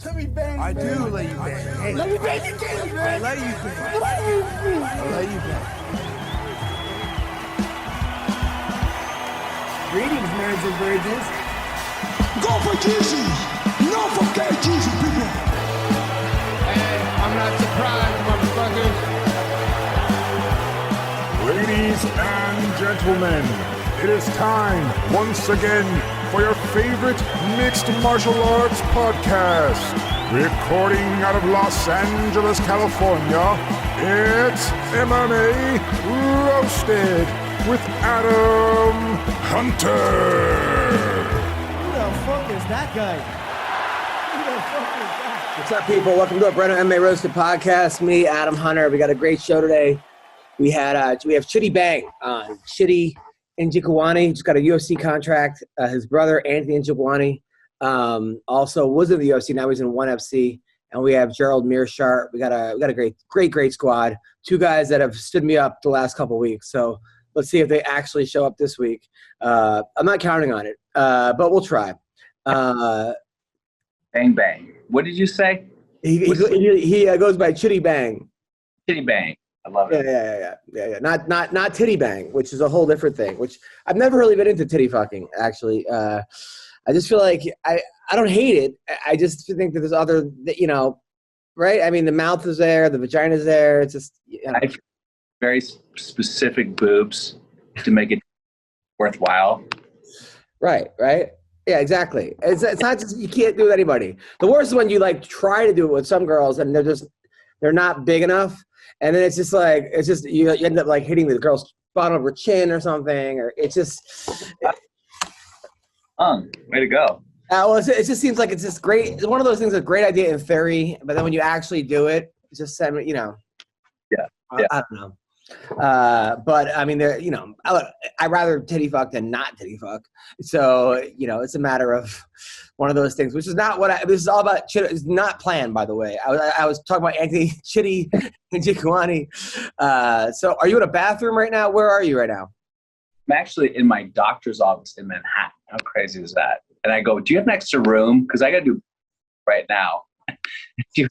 Let me bang. I do let you bang. Hey, let me bang you, Caleb, man. I let you bang. I let you bang. Greetings, nerds and virgins. Go for Gaichy. No for Gaichy, people. Hey, I'm not surprised, motherfuckers. Ladies and gentlemen, it is time once again for your favorite mixed martial arts podcast. Recording out of Los Angeles, California, it's MMA Roasted with Adam Hunter. Who the fuck is that guy? Who the fuck is that? What's up, people? Welcome to a brand new MMA Roasted Podcast. Me, Adam Hunter. We got a great show today. We have Chidi Bang on. Chidi Njokuani just got a UFC contract. His brother, Anthony Njokuani, also was in the UFC. Now he's in ONE FC. And we have Gerald Mearshart. We got a great squad. Two guys that have stood me up the last couple of weeks. So let's see if they actually show up this week. I'm not counting on it, but we'll try. Bang Bang. What did you say? He goes by Chidi Bang. Chidi Bang. I love it. Yeah. Not titty bang, which is a whole different thing. Which I've never really been into titty fucking. Actually, I just feel like I don't hate it. I just think that there's other, right? I mean, the mouth is there, the vagina's there. It's just I have very specific boobs to make it worthwhile. Right. Yeah, exactly. It's not just, you can't do it with anybody. The worst is when you try to do it with some girls and they're not big enough. And then it's just you end up hitting the girl's bottom of her chin or something, or it's just. Way to go. It just seems like it's just great. It's one of those things, a great idea in theory, but then when you actually do it, it's just, Yeah. I don't know. But I mean, I'd rather titty fuck than not titty fuck. So, it's a matter of one of those things, which is not this is all about. It's not planned, by the way. I was talking about Anthony Chidi Njokuani. So are you in a bathroom right now? Where are you right now? I'm actually in my doctor's office in Manhattan. How crazy is that? And I go, do you have an extra room? Because I got to do right now.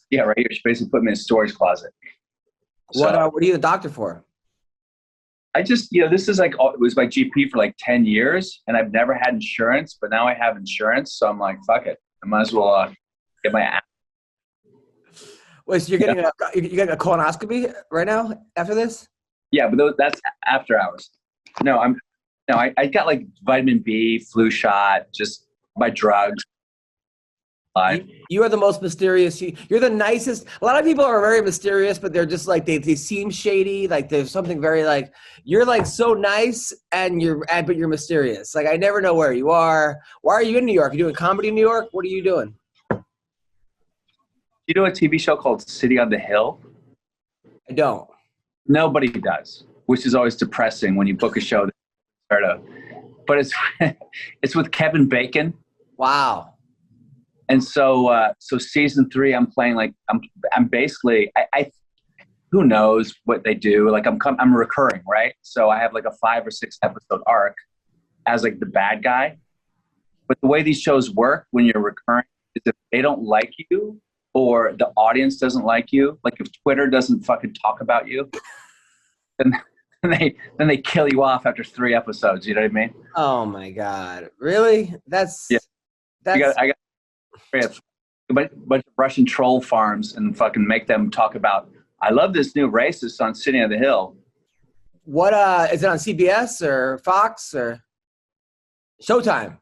Yeah, right here. She basically put me in a storage closet. What are you the doctor for? I just, this is it was my GP for 10 years, and I've never had insurance, but now I have insurance, so I'm like, fuck it. I might as well get my ass. Wait, so you're getting a colonoscopy right now after this? Yeah, but that's after hours. I got vitamin B, flu shot, just my drugs. You are the most mysterious. You're the nicest. A lot of people are very mysterious, but they're just they seem shady. There's something very you're so nice but you're mysterious. I never know where you are. Why are you in New York? Are you doing comedy in New York? What are you doing? You know a TV show called City on the Hill? I don't. Nobody does, which is always depressing when you book a show. But it's with Kevin Bacon. Wow. And so season 3, I'm playing I'm basically who knows what they do. I'm recurring, right? So I have a 5 or 6 episode arc as the bad guy. But the way these shows work when you're recurring is if they don't like you or the audience doesn't like you, if Twitter doesn't fucking talk about you, then they kill you off after 3 episodes. You know what I mean? Oh my God! Really? I got a bunch of Russian troll farms and fucking make them talk about, I love this new racist on City on the Hill. What is it on CBS or Fox or Showtime?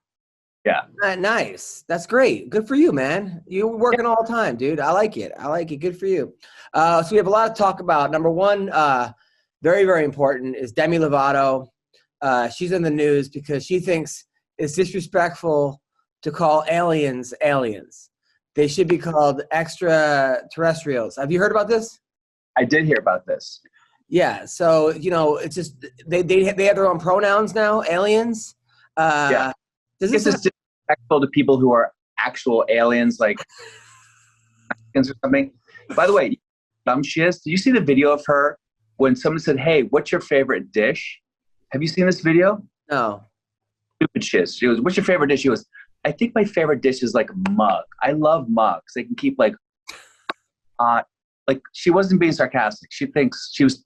Yeah. Nice. That's great. Good for you, man. You're working all the time, dude. I like it. Good for you. So we have a lot to talk about. Number one, very, very important, is Demi Lovato. She's in the news because she thinks it's disrespectful to call aliens. They should be called extraterrestrials. Have you heard about this? I did hear about this. Yeah. So, it's just they have their own pronouns now, aliens. Yeah. This is disrespectful to people who are actual aliens, or something. By the way, dumb she is. Did you see the video of her when someone said, hey, what's your favorite dish? Have you seen this video? No. Stupid shit. She goes, what's your favorite dish? She goes, I think my favorite dish is like mug. I love mugs. They can keep like she wasn't being sarcastic. She thinks she was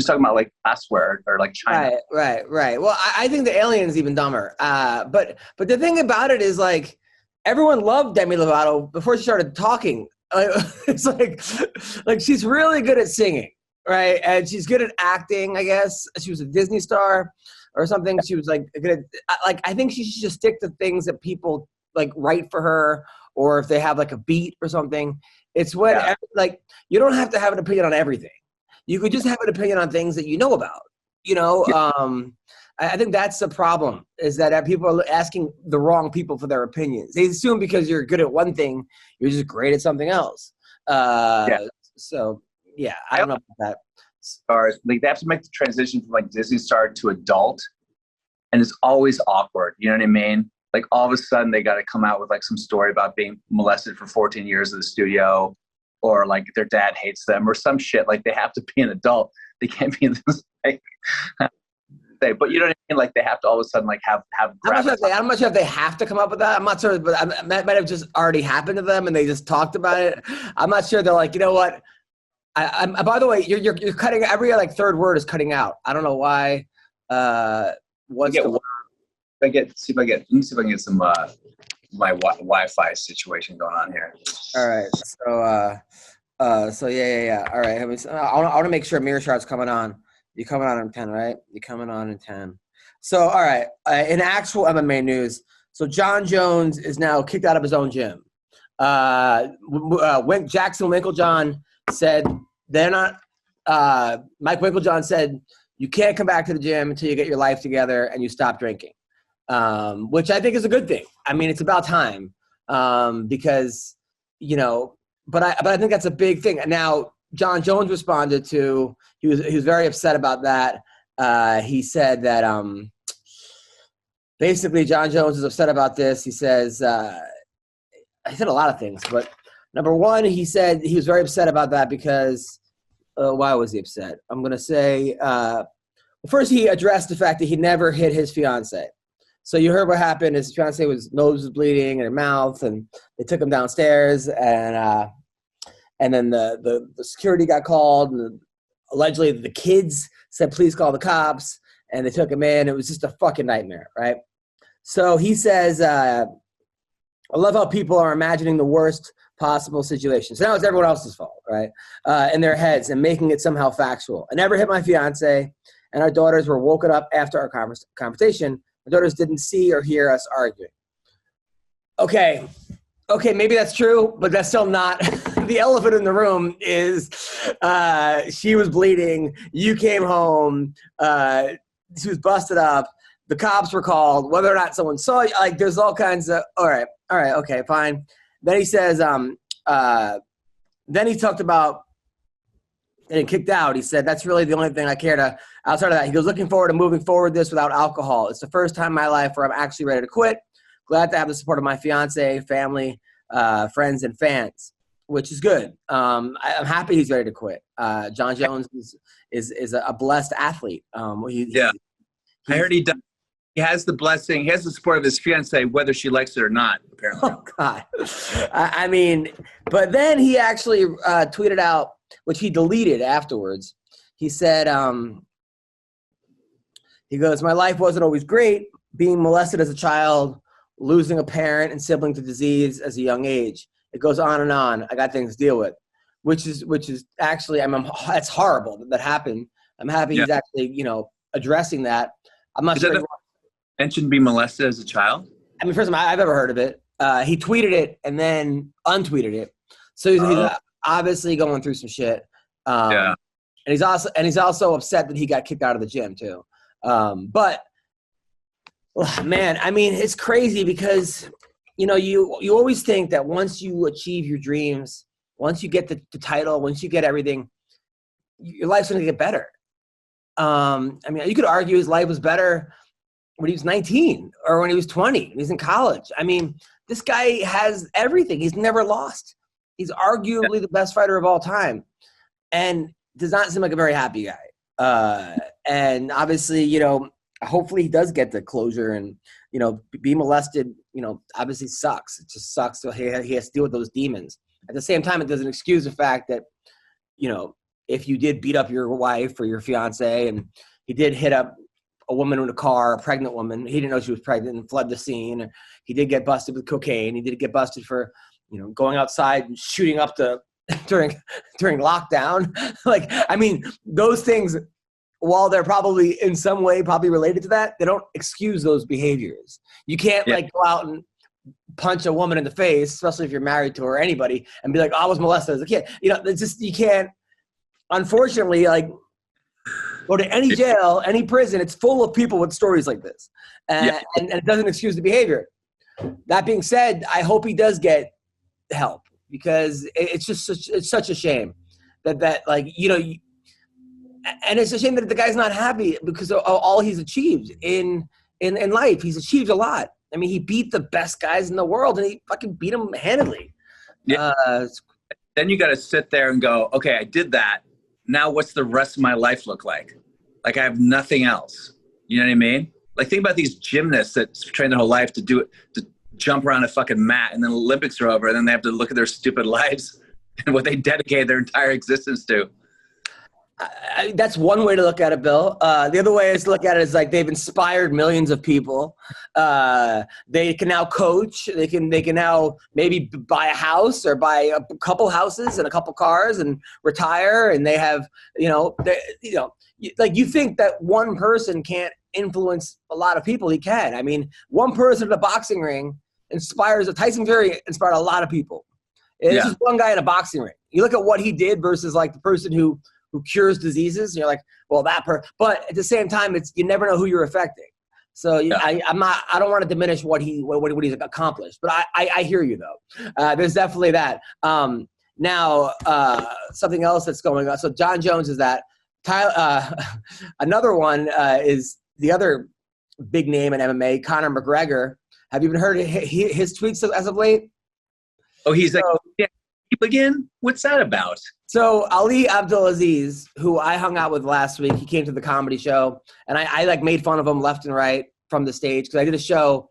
talking about like glassware or like China. Right. Well, I think the alien's even dumber. But the thing about it is like everyone loved Demi Lovato before she started talking. It's like she's really good at singing, right? And she's good at acting. I guess she was a Disney star or something. She was like good at, I think she should just stick to things that people like write for her, or if they have like a beat or something. It's when like you don't have to have an opinion on everything. You could just have an opinion on things that you know about. You know, I think that's the problem, is that people are asking the wrong people for their opinions. They assume because you're good at one thing, you're just great at something else. So yeah, I don't know about that. Stars, like they have to make the transition from like Disney star to adult, and it's always awkward. You know what I mean? Like all of a sudden they got to come out with like some story about being molested for 14 years in the studio, or like their dad hates them or some shit. Like they have to be an adult. They can't be in this like, but you know what I mean? Like they have to all of a sudden like have. I'm not sure if they have to come up with that. I'm not sure, but that might have just already happened to them and they just talked about it. I'm not sure. They're like, you know what? By the way, you're cutting every like third word is cutting out. I don't know why. Let me see if I can get some my Wi-Fi situation going on here. All right. So yeah. All right. I want to make sure Mearshard's coming on. You're coming on in 10, right? You're coming on in 10. So all right. In actual MMA news, so John Jones is now kicked out of his own gym. Jackson Winklejohn said they're not. Mike Winklejohn said you can't come back to the gym until you get your life together and you stop drinking. Which I think is a good thing. I mean, it's about time, because, you know, but I think that's a big thing. Now, John Jones responded to, he was very upset about that. He said that, basically John Jones is upset about this. He says, he said a lot of things, but number one, he said he was very upset about that because, why was he upset? I'm going to say, first he addressed the fact that he never hit his fiance. So you heard what happened. His fiance nose was bleeding in her mouth, and they took him downstairs, and then the security got called, and allegedly the kids said, please call the cops, and they took him in. It was just a fucking nightmare, right? So he says, I love how people are imagining the worst possible situation. So now it's everyone else's fault, right? In their heads, and making it somehow factual. I never hit my fiance, and our daughters were woken up after our conversation. My daughters didn't see or hear us arguing. Okay, maybe that's true, but that's still not. The elephant in the room is she was bleeding. You came home. She was busted up. The cops were called. Whether or not someone saw you, like there's all kinds of. All right, okay, fine. Then he says. Then he talked about getting kicked out. He said that's really the only thing I care to. Outside of that, he goes, looking forward to moving forward this without alcohol. It's the first time in my life where I'm actually ready to quit. Glad to have the support of my fiance, family, friends, and fans, which is good. I'm happy he's ready to quit. John Jones is a blessed athlete. I heard he has the blessing. He has the support of his fiance, whether she likes it or not, apparently. Oh, God. I mean, but then he actually tweeted out, which he deleted afterwards. He said, he goes, my life wasn't always great. Being molested as a child, losing a parent and sibling to disease as a young age. It goes on and on. I got things to deal with, which is actually, that's horrible that happened. I'm happy he's actually, addressing that. I'm not sure. Mentioned being molested as a child? I mean, first of all, I've ever heard of it. He tweeted it and then untweeted it. So he's obviously going through some shit. And he's also upset that he got kicked out of the gym too. But man, I mean, it's crazy because, you always think that once you achieve your dreams, once you get the title, once you get everything, your life's going to get better. I mean, you could argue his life was better when he was 19 or when he was 20. He's in college. I mean, this guy has everything. He's never lost. He's arguably the best fighter of all time and does not seem like a very happy guy. And obviously, hopefully he does get the closure. And being molested, obviously sucks. It just sucks. So he has to deal with those demons. At the same time, it doesn't excuse the fact that if you did beat up your wife or your fiance, and he did hit up a woman in a car, a pregnant woman, he didn't know she was pregnant and fled the scene. He did get busted with cocaine. He did get busted for going outside and shooting up during lockdown. Those things, while they're probably in some way probably related to that, they don't excuse those behaviors. You can't go out and punch a woman in the face, especially if you're married to her or anybody, and be like, "Oh, I was molested as a kid." It's just, you can't. Unfortunately, go to any jail, any prison, it's full of people with stories like this, and it doesn't excuse the behavior. That being said, I hope he does get help, because it's just it's such a shame that and it's a shame that the guy's not happy because of all he's achieved in life. He's achieved a lot. I mean, he beat the best guys in the world, and he fucking beat them handily. Yeah. Then you got to sit there and go, okay, I did that. Now what's the rest of my life look like? Like, I have nothing else. You know what I mean? Think about these gymnasts that train their whole life to jump around a fucking mat, and then the Olympics are over, and then they have to look at their stupid lives and what they dedicated their entire existence to. That's one way to look at it, Bill. The other way is to look at it is they've inspired millions of people. They can now coach. They can now maybe buy a house or buy a couple houses and a couple cars and retire. And they have, you think that one person can't influence a lot of people. He can. I mean, one person in a boxing ring Tyson Fury inspired a lot of people. It's just one guy in a boxing ring. You look at what he did versus the person who cures diseases, and you're like, well, but at the same time, you never know who you're affecting. So I don't want to diminish what he's accomplished, but I hear you though. There's definitely that. Now, something else that's going on. So John Jones is that. Another one is the other big name in MMA, Conor McGregor. Have you even heard his tweets as of late? Oh, he's again? What's that about? So Ali Abdulaziz, who I hung out with last week, he came to the comedy show, and I made fun of him left and right from the stage, because I did a show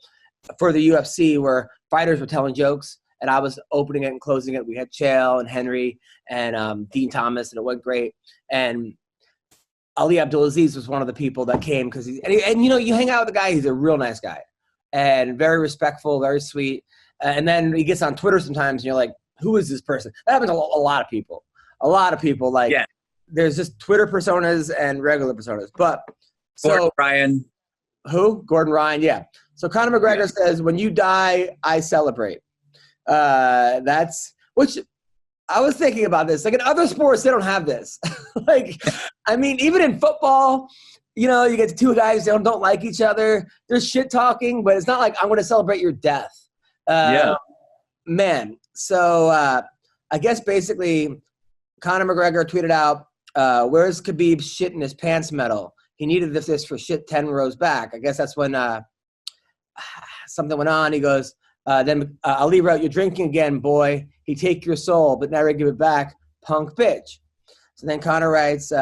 for the UFC where fighters were telling jokes, and I was opening it and closing it. We had Chael and Henry and Dean Thomas, and it went great. And Ali Abdulaziz was one of the people that came because you hang out with the guy. He's a real nice guy and very respectful, very sweet. And then he gets on Twitter sometimes, and you're like, who is this person? That happens to a lot of people. A lot of people, there's just Twitter personas and regular personas. But Gordon Ryan. Who? Gordon Ryan, yeah. So Conor McGregor says, when you die, I celebrate. Which I was thinking about this. In other sports, they don't have this. Even in football, you get two guys that don't like each other. There's shit talking, but it's not like I'm going to celebrate your death. Man. So I guess basically Conor McGregor tweeted out, where's Khabib's shit in his pants medal? He needed this for shit 10 rows back. I guess that's when something went on. He goes, then Ali wrote, you're drinking again, boy. He take your soul, but never give it back, punk bitch. So then Conor writes,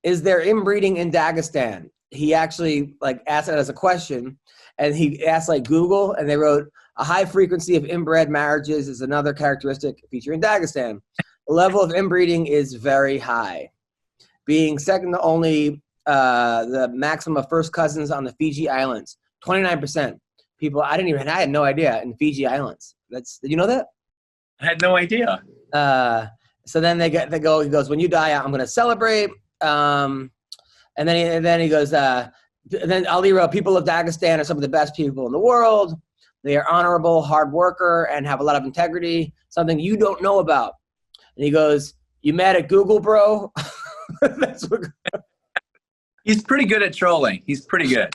is there inbreeding in Dagestan? He actually asked it as a question, and he asked Google, and they wrote, a high frequency of inbred marriages is another characteristic featured in Dagestan. The level of inbreeding is very high, being second to only the maximum of first cousins on the Fiji Islands. 29% people. I had no idea in Fiji Islands. Did you know that? I had no idea. So then they go. He goes, when you die, I'm going to celebrate. And then he goes. Then Ali wrote, people of Dagestan are some of the best people in the world. They are honorable, hard worker, and have a lot of integrity, something you don't know about. And he goes, you mad at Google, bro? He's pretty good at trolling. He's pretty good.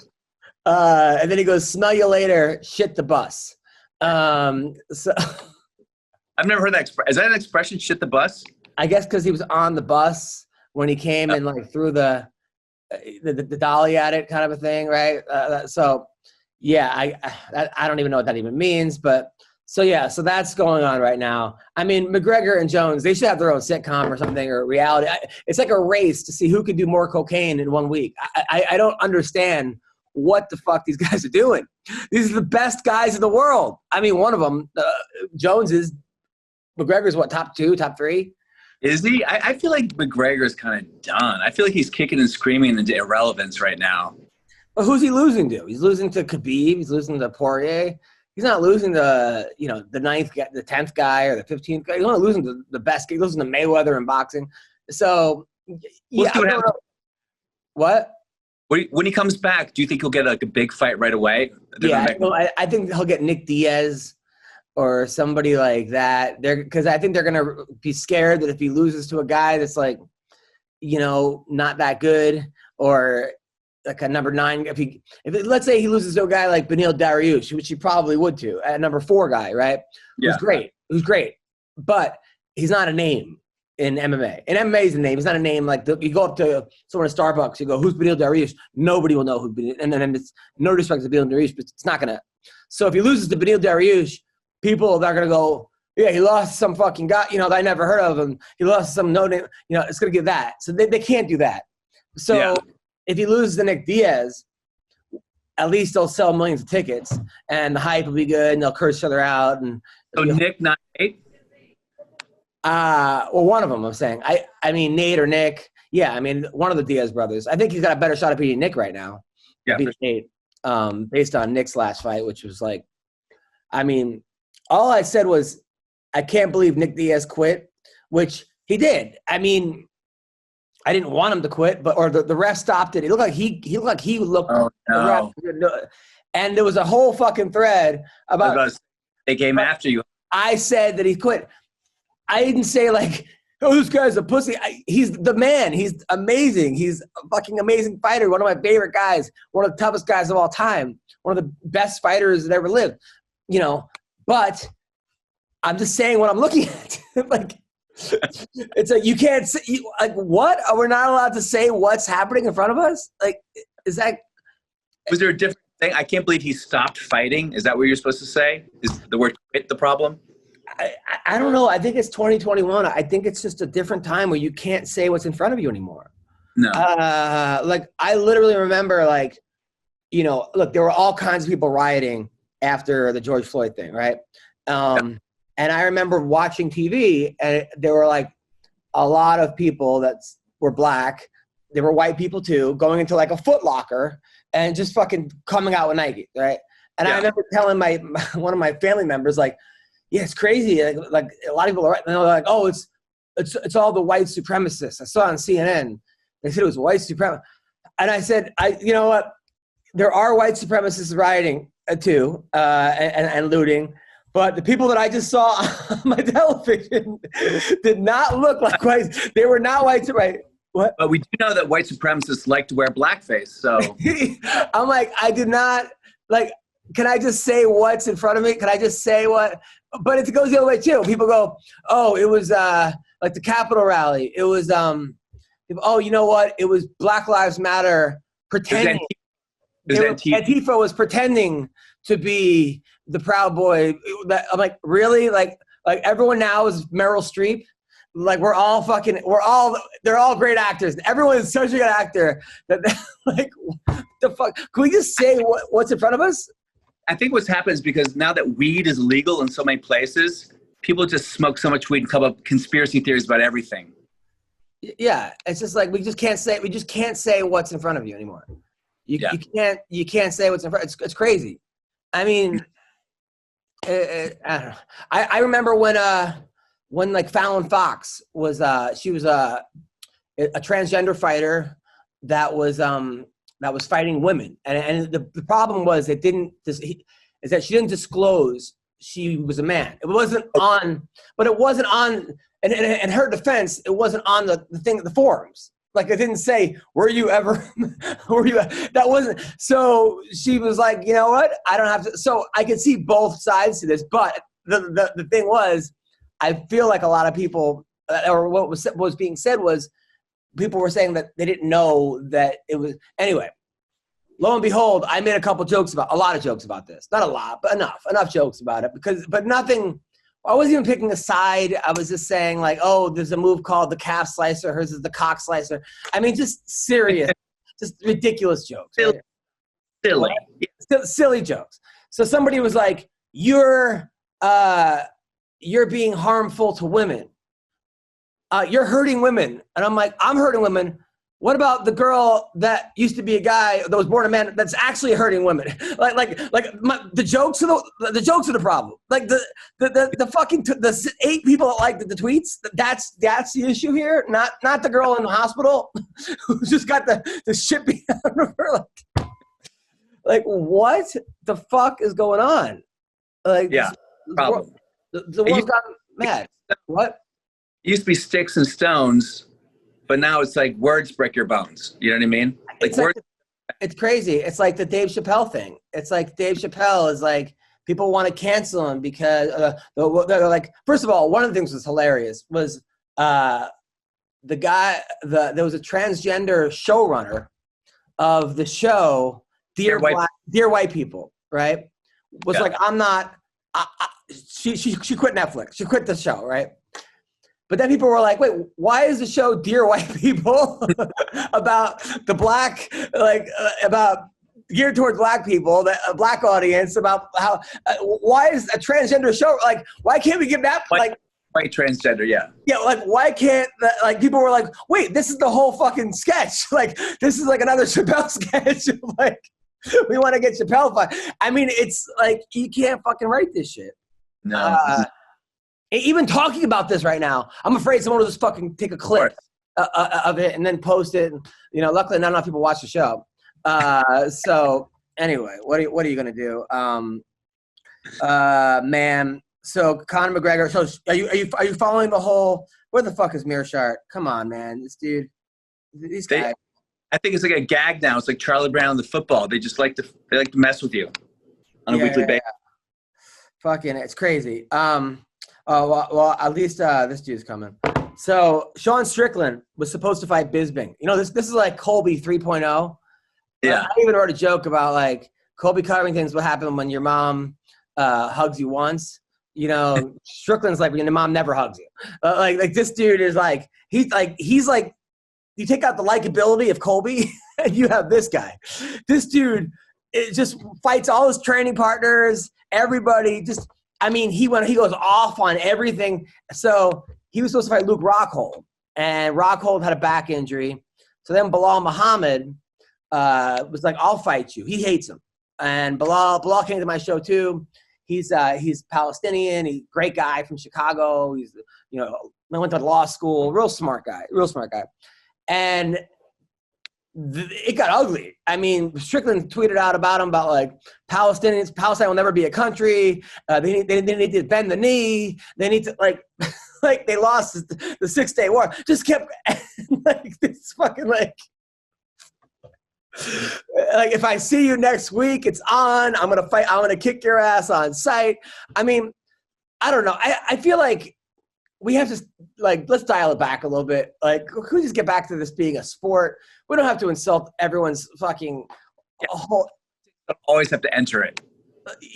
And then he goes, smell you later, shit the bus. So I've never heard that expression. Is that an expression, shit the bus? I guess because he was on the bus when he came and threw the dolly at it, kind of a thing, right? Yeah, I don't even know what that even means, but So that's going on right now. I mean, McGregor and Jones, they should have their own sitcom or something, or reality. It's like a race to see who can do more cocaine in 1 week. I don't understand what the fuck these guys are doing. These are the best guys in the world. I mean, one of them, Jones is. McGregor's what, top 2, top 3? Is he? I feel like McGregor's kind of done. I feel like he's kicking and screaming into irrelevance right now. But who's he losing to? He's losing to Khabib. He's losing to Poirier. He's not losing to, the 9th guy, the 10th guy, or the 15th guy. He's only losing to the best guy. He's losing to Mayweather in boxing. So, yeah. What? When he comes back, do you think he'll get like a big fight right away? I think he'll get Nick Diaz or somebody like that. Because I think they're going to be scared that if he loses to a guy that's like, not that good, or like a number 9, if let's say he loses to a guy like Beneil Dariush, which he probably would to, a number 4 guy, right? Yeah. Who's great, but he's not a name in MMA. And MMA is a name. He's not a name like you go up to someone at Starbucks, you go, who's Beneil Dariush? Nobody will know who Beneil, and then it's no disrespect to Beneil Dariush, but it's not gonna. So if he loses to Beneil Dariush, people are gonna go, yeah, he lost to some fucking guy, that I never heard of him. He lost to some no name, it's gonna get that. So they can't do that. So if he loses to Nick Diaz, at least they'll sell millions of tickets, and the hype will be good, and they'll curse each other out. And so Nick, not Nate? Well, one of them, I'm saying. I mean, Nate or Nick. Yeah, I mean, one of the Diaz brothers. I think he's got a better shot at beating Nick right now. Yeah. Beating Nate, based on Nick's last fight, which was like, I mean, all I said was, I can't believe Nick Diaz quit, which he did. I mean, I didn't want him to quit, or the ref stopped it. It looked like he looked. Oh, no. The ref, and there was a whole fucking thread about. They came after you. I said that he quit. I didn't say like, oh, this guy's a pussy. He's the man. He's amazing. He's a fucking amazing fighter. One of my favorite guys. One of the toughest guys of all time. One of the best fighters that ever lived. But I'm just saying what I'm looking at. Like, it's like you can't say, like, what? We're not allowed to say what's happening in front of us? Like, is that? Was there a different thing? I can't believe he stopped fighting. Is that what you're supposed to say? Is the word quit the problem? I don't know. I think it's 2021. I think it's just a different time where you can't say what's in front of you anymore. No. Like, I literally remember, like, look, there were all kinds of people rioting after the George Floyd thing, right? And I remember watching TV, and there were, like, a lot of people that were black. There were white people, too, going into, like, a Foot Locker and just fucking coming out with Nike, right? And I remember telling one of my family members, like, yeah, it's crazy. Like a lot of people are right. And they're like, oh, it's all the white supremacists. I saw on CNN. They said it was white supremacists. And I said, you know what? There are white supremacists rioting too, and looting. But the people that I just saw on my television did not look like white. They were not white supremacists. What? But we do know that white supremacists like to wear blackface. So I'm like, I did not like. Can I just say what's in front of me? Can I just say what? But it goes the other way too. People go, oh, it was like the Capitol rally. It was, oh, you know what? It was Black Lives Matter pretending. Antifa was pretending to be the Proud Boy. I'm like, really? Like everyone now is Meryl Streep. Like they're all great actors. Everyone is such a good actor that like, what the fuck? Can we just say what's in front of us? I think what's happened is because now that weed is legal in so many places, people just smoke so much weed and come up with conspiracy theories about everything. Yeah, it's just like we just can't say what's in front of you anymore. You can't say what's in front. It's crazy. I mean, I don't know. I remember when like Fallon Fox was she was a transgender fighter that was fighting women, and the problem was is that she didn't disclose she was a man. It wasn't on, but it wasn't on. And in her defense, it wasn't on the forums. Like it didn't say, were you? That wasn't. So she was like, you know what? I don't have to. So I could see both sides to this, but the thing was, I feel like a lot of people, or what was being said was, people were saying that they didn't know that it was. Anyway, lo and behold, I made a lot of jokes about this. Not a lot, but enough jokes about it but nothing. I wasn't even picking a side. I was just saying like, oh, there's a move called the calf slicer. Hers is the cock slicer. I mean, just serious, just ridiculous jokes. Right? Silly jokes. So somebody was like, you're being harmful to women. You're hurting women. And I'm like, I'm hurting women. What about the girl that used to be a guy that was born a man that's actually hurting women? The jokes are the problem. Like the fucking the 8 people that liked the tweets. That's the issue here. Not the girl in the hospital who just got the shit beat out of her. Like what the fuck is going on? Like problem. The world got mad. What? It used to be sticks and stones. But now it's like words break your bones. You know what I mean? It's crazy. It's like the Dave Chappelle thing. It's like Dave Chappelle is like, people want to cancel him because they're like, first of all, one of the things that was hilarious was the guy, there was a transgender showrunner of the show, Dear White People, right? Was like, I'm not, she quit Netflix. She quit the show, right? But then people were like, wait, why is the show Dear White People about the black, about geared towards black people, a black audience, about how, why is a transgender show, like, why can't we give that, white transgender, yeah. Yeah, like, why can't, people were like, wait, this is the whole fucking sketch. Like, this is like another Chappelle sketch. Like, we want to get Chappelle fired. I mean, it's like, you can't fucking write this shit. No. Even talking about this right now, I'm afraid someone will just fucking take a clip of it and then post it. And, luckily not enough people watch the show. So anyway, what are you gonna do, man? So Conor McGregor. So are you following the whole? Where the fuck is Mearshart? Come on, man, this dude. These guys. I think it's like a gag now. It's like Charlie Brown the football. They just like to mess with you on a weekly basis. Fucking, it's crazy. Well, at least this dude's coming. So Sean Strickland was supposed to fight Bisping. This is like Colby 3.0. Yeah. I even wrote a joke about like Colby Covington's what happened when your mom hugs you once. Strickland's like when your mom never hugs you. Like this dude is like he's like you take out the likability of Colby and you have this guy. This dude just fights all his training partners, everybody. He goes off on everything. So he was supposed to fight Luke Rockhold, and Rockhold had a back injury. So then Bilal Muhammad was like, I'll fight you. He hates him. And Bilal came to my show too. He's Palestinian. He's a great guy from Chicago. He's, went to law school. Real smart guy. And it got ugly. I mean, Strickland tweeted out about him about like Palestine will never be a country. They need to bend the knee. They need to like they lost the 6-Day War. Just kept like this fucking like if I see you next week, it's on. I'm gonna fight. I'm gonna kick your ass on sight. I mean, I don't know. I feel like we have to let's dial it back a little bit. Like, can we just get back to this being a sport? We don't have to insult everyone's fucking whole. Always have to enter it.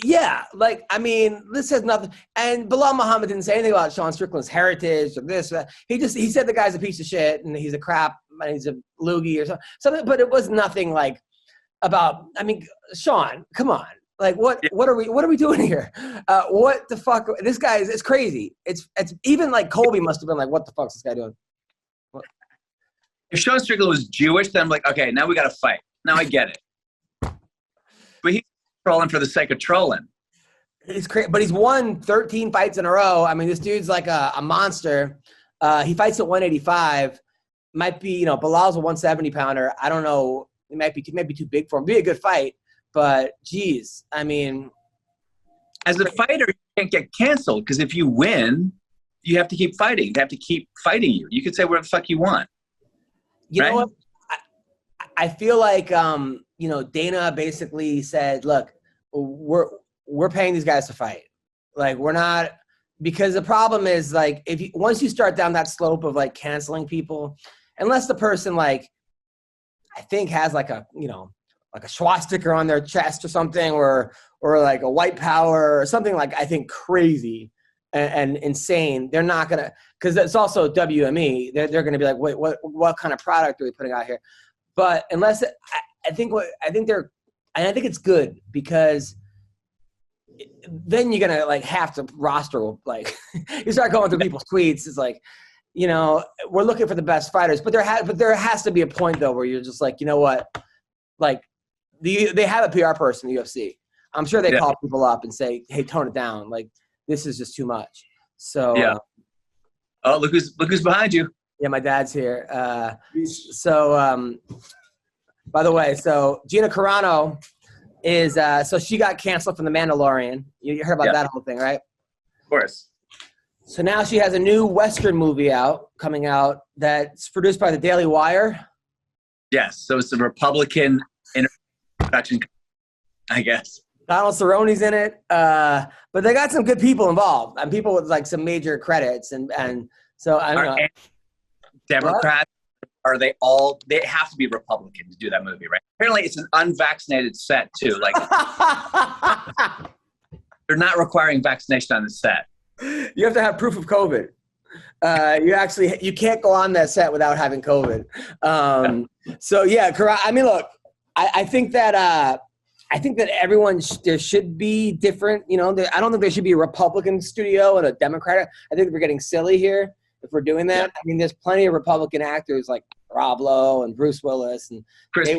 Yeah, this has nothing. And Bilal Muhammad didn't say anything about Sean Strickland's heritage or this. He said the guy's a piece of shit and he's a crap and he's a loogie or something. But it was nothing like about. I mean, Sean, come on. Like what are we doing here? What the fuck? This guy it's crazy. It's even like Colby must have been like, what the fuck is this guy doing? What? If Sean Strickland was Jewish, then I'm like, okay, now we got to fight. Now I get it. But he's trolling for the sake of trolling. He's crazy, but he's won 13 fights in a row. I mean, this dude's like a monster. He fights at 185. Might be, Bilal's a 170 pounder. I don't know. It might be too big for him. Be a good fight. But, geez, I mean. As a fighter, you can't get canceled because if you win, you have to keep fighting. They have to keep fighting you. You can say whatever the fuck you want. You know what? I feel like, Dana basically said, look, we're paying these guys to fight. Like, we're not – because the problem is, like, once you start down that slope of, like, canceling people, unless the person, like, I think has, like, a like a swastika on their chest or something, or like a white power or something like, I think, crazy and insane. They're not going to, because it's also WME. They're going to be like, wait, what kind of product are we putting out here? But unless I think it's good, because then you're going to like have to roster, like you start going through people's tweets. It's like, you know, we're looking for the best fighters, but there has to be a point though where you're just like, you know what, like they have a PR person in the UFC. I'm sure they call people up and say, hey, tone it down. Like, this is just too much. So yeah. Oh, look who's behind you. Yeah, my dad's here. By the way, so Gina Carano is so she got canceled from The Mandalorian. You heard about that whole thing, right? Of course. So now she has a new Western movie coming out that's produced by the Daily Wire. Yes, so it's a Republican production, I guess. Donald Cerrone's in it, but they got some good people involved, and people with like some major credits, and so I don't know. Democrats, are they all? They have to be Republican to do that movie, right? Apparently, it's an unvaccinated set too. Like they're not requiring vaccination on the set. You have to have proof of COVID. You can't go on that set without having COVID. So yeah, I mean, look, I think that everyone there should be different. You know, I don't think there should be a Republican studio and a Democratic. I think we're getting silly here if we're doing that. I mean, there's plenty of Republican actors like Rob Lowe and Bruce Willis and Chris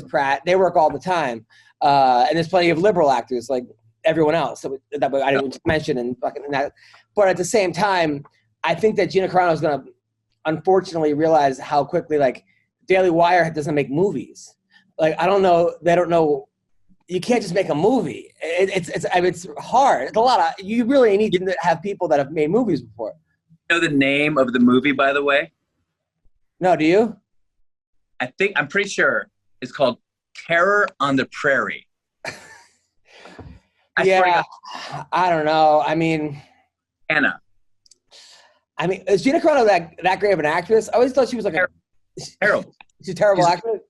Pratt. They work all the time, and there's plenty of liberal actors like everyone else that I didn't mention and fucking that. But at the same time, I think that Gina Carano is going to unfortunately realize how quickly like Daily Wire doesn't make movies. Like, I don't know. They don't know. You can't just make a movie. It's hard. It's a lot of. You really need to have people that have made movies before. You know the name of the movie, by the way? No, do you? I'm pretty sure it's called Terror on the Prairie. I don't know. I mean, Anna. I mean, is Gina Carano that great of an actress? I always thought she was like terrible. She's a terrible actress.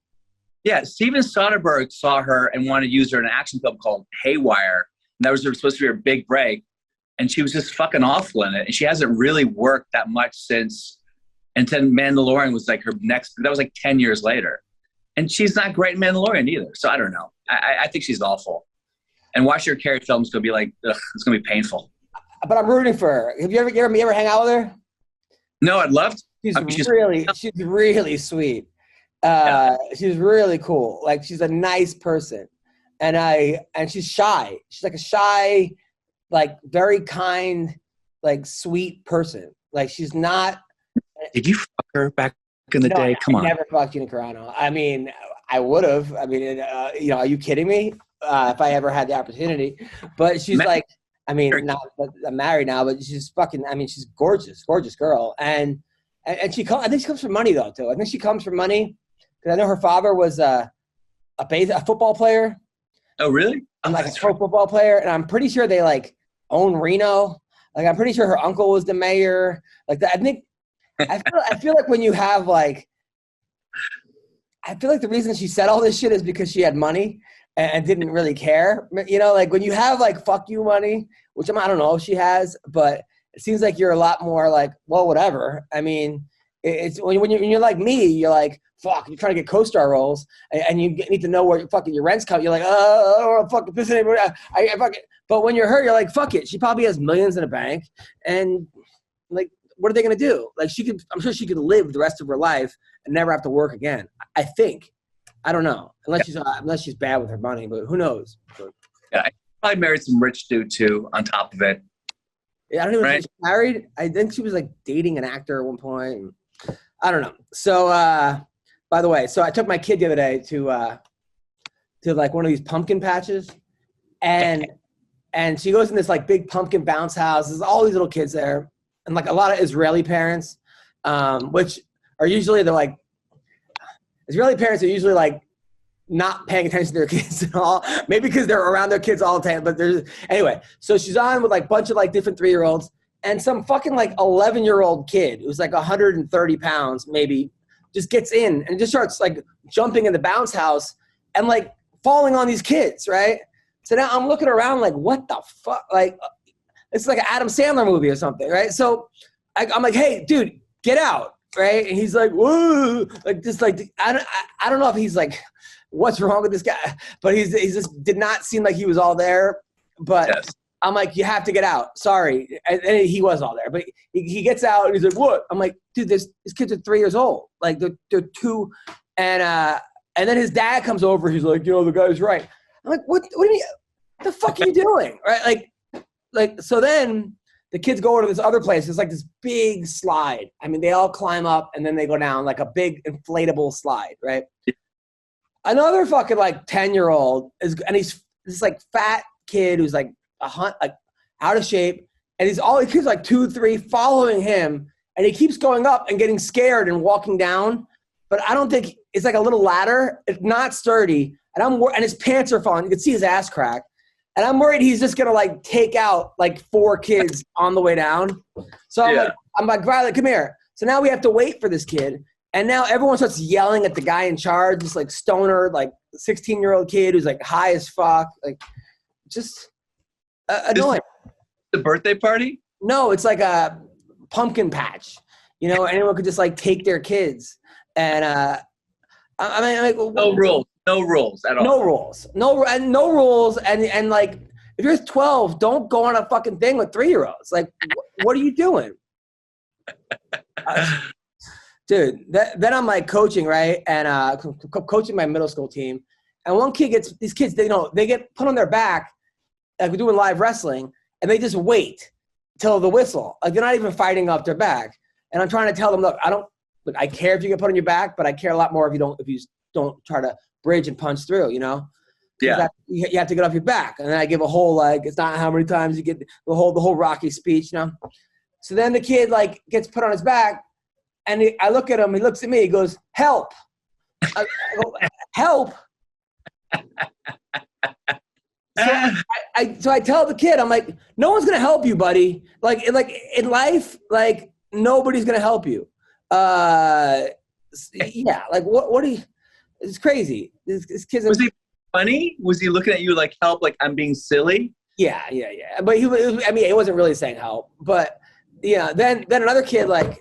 Yeah, Steven Soderbergh saw her and wanted to use her in an action film called Haywire. And that was supposed to be her big break. And she was just fucking awful in it. And she hasn't really worked that much since. And then Mandalorian was like her next. That was like 10 years later. And she's not great in Mandalorian either. So I don't know. I think she's awful. And watching her carry films going to be like, ugh, it's going to be painful. But I'm rooting for her. Have you ever hang out with her? No, I'd love to. She's really sweet. She's really cool. Like, she's a nice person. And she's shy. She's like a shy, like very kind, like sweet person. Like, she's not. Did you fuck her back in the day? Come on. I never fucked Gina Carano. I mean, I would have. I mean, are you kidding me? If I ever had the opportunity. But she's like, I mean, I'm married now, but she's fucking, I mean, she's gorgeous girl. And I think she comes from money though, too. I think she comes from money. Because I know her father was a football player. Oh, really? And like a pro football player. And I'm pretty sure they like own Reno. Like, I'm pretty sure her uncle was the mayor. Like that. I feel like when you have like, I feel like the reason she said all this shit is because she had money and didn't really care. You know, like when you have like fuck you money, which I don't know if she has, but it seems like you're a lot more like, well, whatever. I mean, it's when you're like me, you're like, fuck, you're trying to get co-star roles and you need to know where your rent's coming. You're like, oh, fuck, this ain't, I fuck it. But when you're her, you're like, fuck it. She probably has millions in a bank. And like, what are they going to do? Like, I'm sure she could live the rest of her life and never have to work again. I think. I don't know. Unless she's bad with her money, but who knows? Yeah, I probably married some rich dude too on top of it. Yeah, I don't even know if she's married. I think she was like dating an actor at one point. I don't know. So, by the way, so I took my kid the other day to like one of these pumpkin patches, and she goes in this like big pumpkin bounce house. There's all these little kids there, and like a lot of Israeli parents, which are usually Israeli parents are usually like not paying attention to their kids at all. Maybe because they're around their kids all the time. But anyway. So she's on with like a bunch of like different 3-year-olds and some fucking like 11-year-old kid who's like 130 pounds maybe just gets in and just starts like jumping in the bounce house and like falling on these kids, right? So now I'm looking around like, what the fuck? Like, it's like an Adam Sandler movie or something, right? So I'm like, hey, dude, get out, right? And he's like, whoa, like just like I don't know if he's like, what's wrong with this guy? But he's just did not seem like he was all there. But yes. I'm like, you have to get out. Sorry, and he was all there, but he gets out and he's like, what? I'm like, dude, these kids are 3 years old, like they're 2, and then his dad comes over. He's like, the guy's right. I'm like, what the fuck are you doing, right? Like so then. The kids go over to this other place. It's like this big slide. I mean, they all climb up and then they go down like a big inflatable slide, right? Another fucking like 10-year-old and he's this like fat kid who's like out of shape, and he's kids like 2, 3 following him, and he keeps going up and getting scared and walking down. But I don't think it's like a little ladder. It's not sturdy, and his pants are falling. You can see his ass crack. And I'm worried he's just gonna like take out like 4 kids on the way down. So I'm like, Riley, come here. So now we have to wait for this kid. And now everyone starts yelling at the guy in charge, this like stoner, like 16-year-old kid who's like high as fuck, like just annoying. The birthday party? No, it's like a pumpkin patch. Anyone could just like take their kids. And I mean, like, No rules at all. No rules. No rules. And like, if you're 12, don't go on a fucking thing with 3-year-olds. Like, what are you doing? Dude, then I'm like coaching, right? And coaching my middle school team. And one kid these kids, they get put on their back, like we're doing live wrestling, and they just wait till the whistle. Like, they're not even fighting off their back. And I'm trying to tell them, look, I care if you get put on your back, but I care a lot more if you don't try to bridge and punch through, Yeah. You have to get off your back. And then I give a whole, like, it's not how many times you get the whole Rocky speech, So then the kid, like, gets put on his back, and I look at him, he looks at me, he goes, help. I go, help? So I tell the kid, I'm like, no one's going to help you, buddy. Like in life, like, nobody's going to help you. Yeah, like, what do you – it's crazy. This kid's was he funny? Was he looking at you like help? Like I'm being silly? Yeah. But he wasn't really saying help. But yeah, then another kid, like,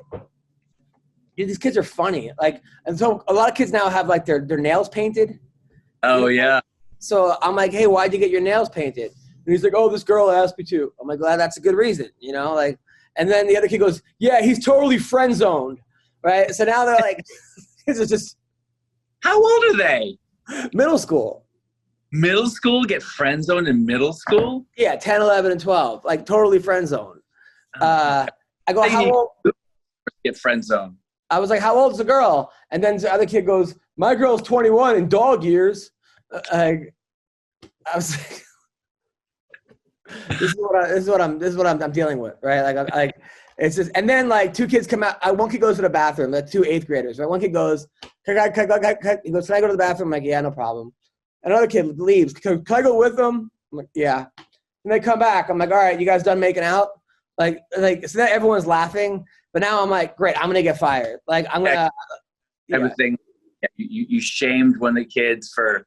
these kids are funny. Like, and so a lot of kids now have like their nails painted. Oh yeah. So I'm like, hey, why'd you get your nails painted? And he's like, oh, this girl asked me to. I'm like, well, that's a good reason, like. And then the other kid goes, yeah, he's totally friend zoned, right? So now they're like, kids are just. How old are they? Middle school. Middle school? Get friend zoned in middle school? Yeah, 10, 11, and 12. Like, totally friend zoned. I go, how old? Get friend zoned. I was like, how old is the girl? And then the other kid goes, my girl's 21 in dog years. I was like, this is what I'm dealing with, right? Like, it's just, and then like 2 kids come out. One kid goes to the bathroom. They're 2 8th graders, right? One kid goes, he goes, can I go to the bathroom? I'm like, yeah, no problem. Another kid leaves. Can I go with them? I'm like, yeah. And they come back. I'm like, all right, you guys done making out? Like, so then everyone's laughing. But now I'm like, great, I'm gonna get fired. Like, I'm gonna everything. Yeah, you shamed one of the kids for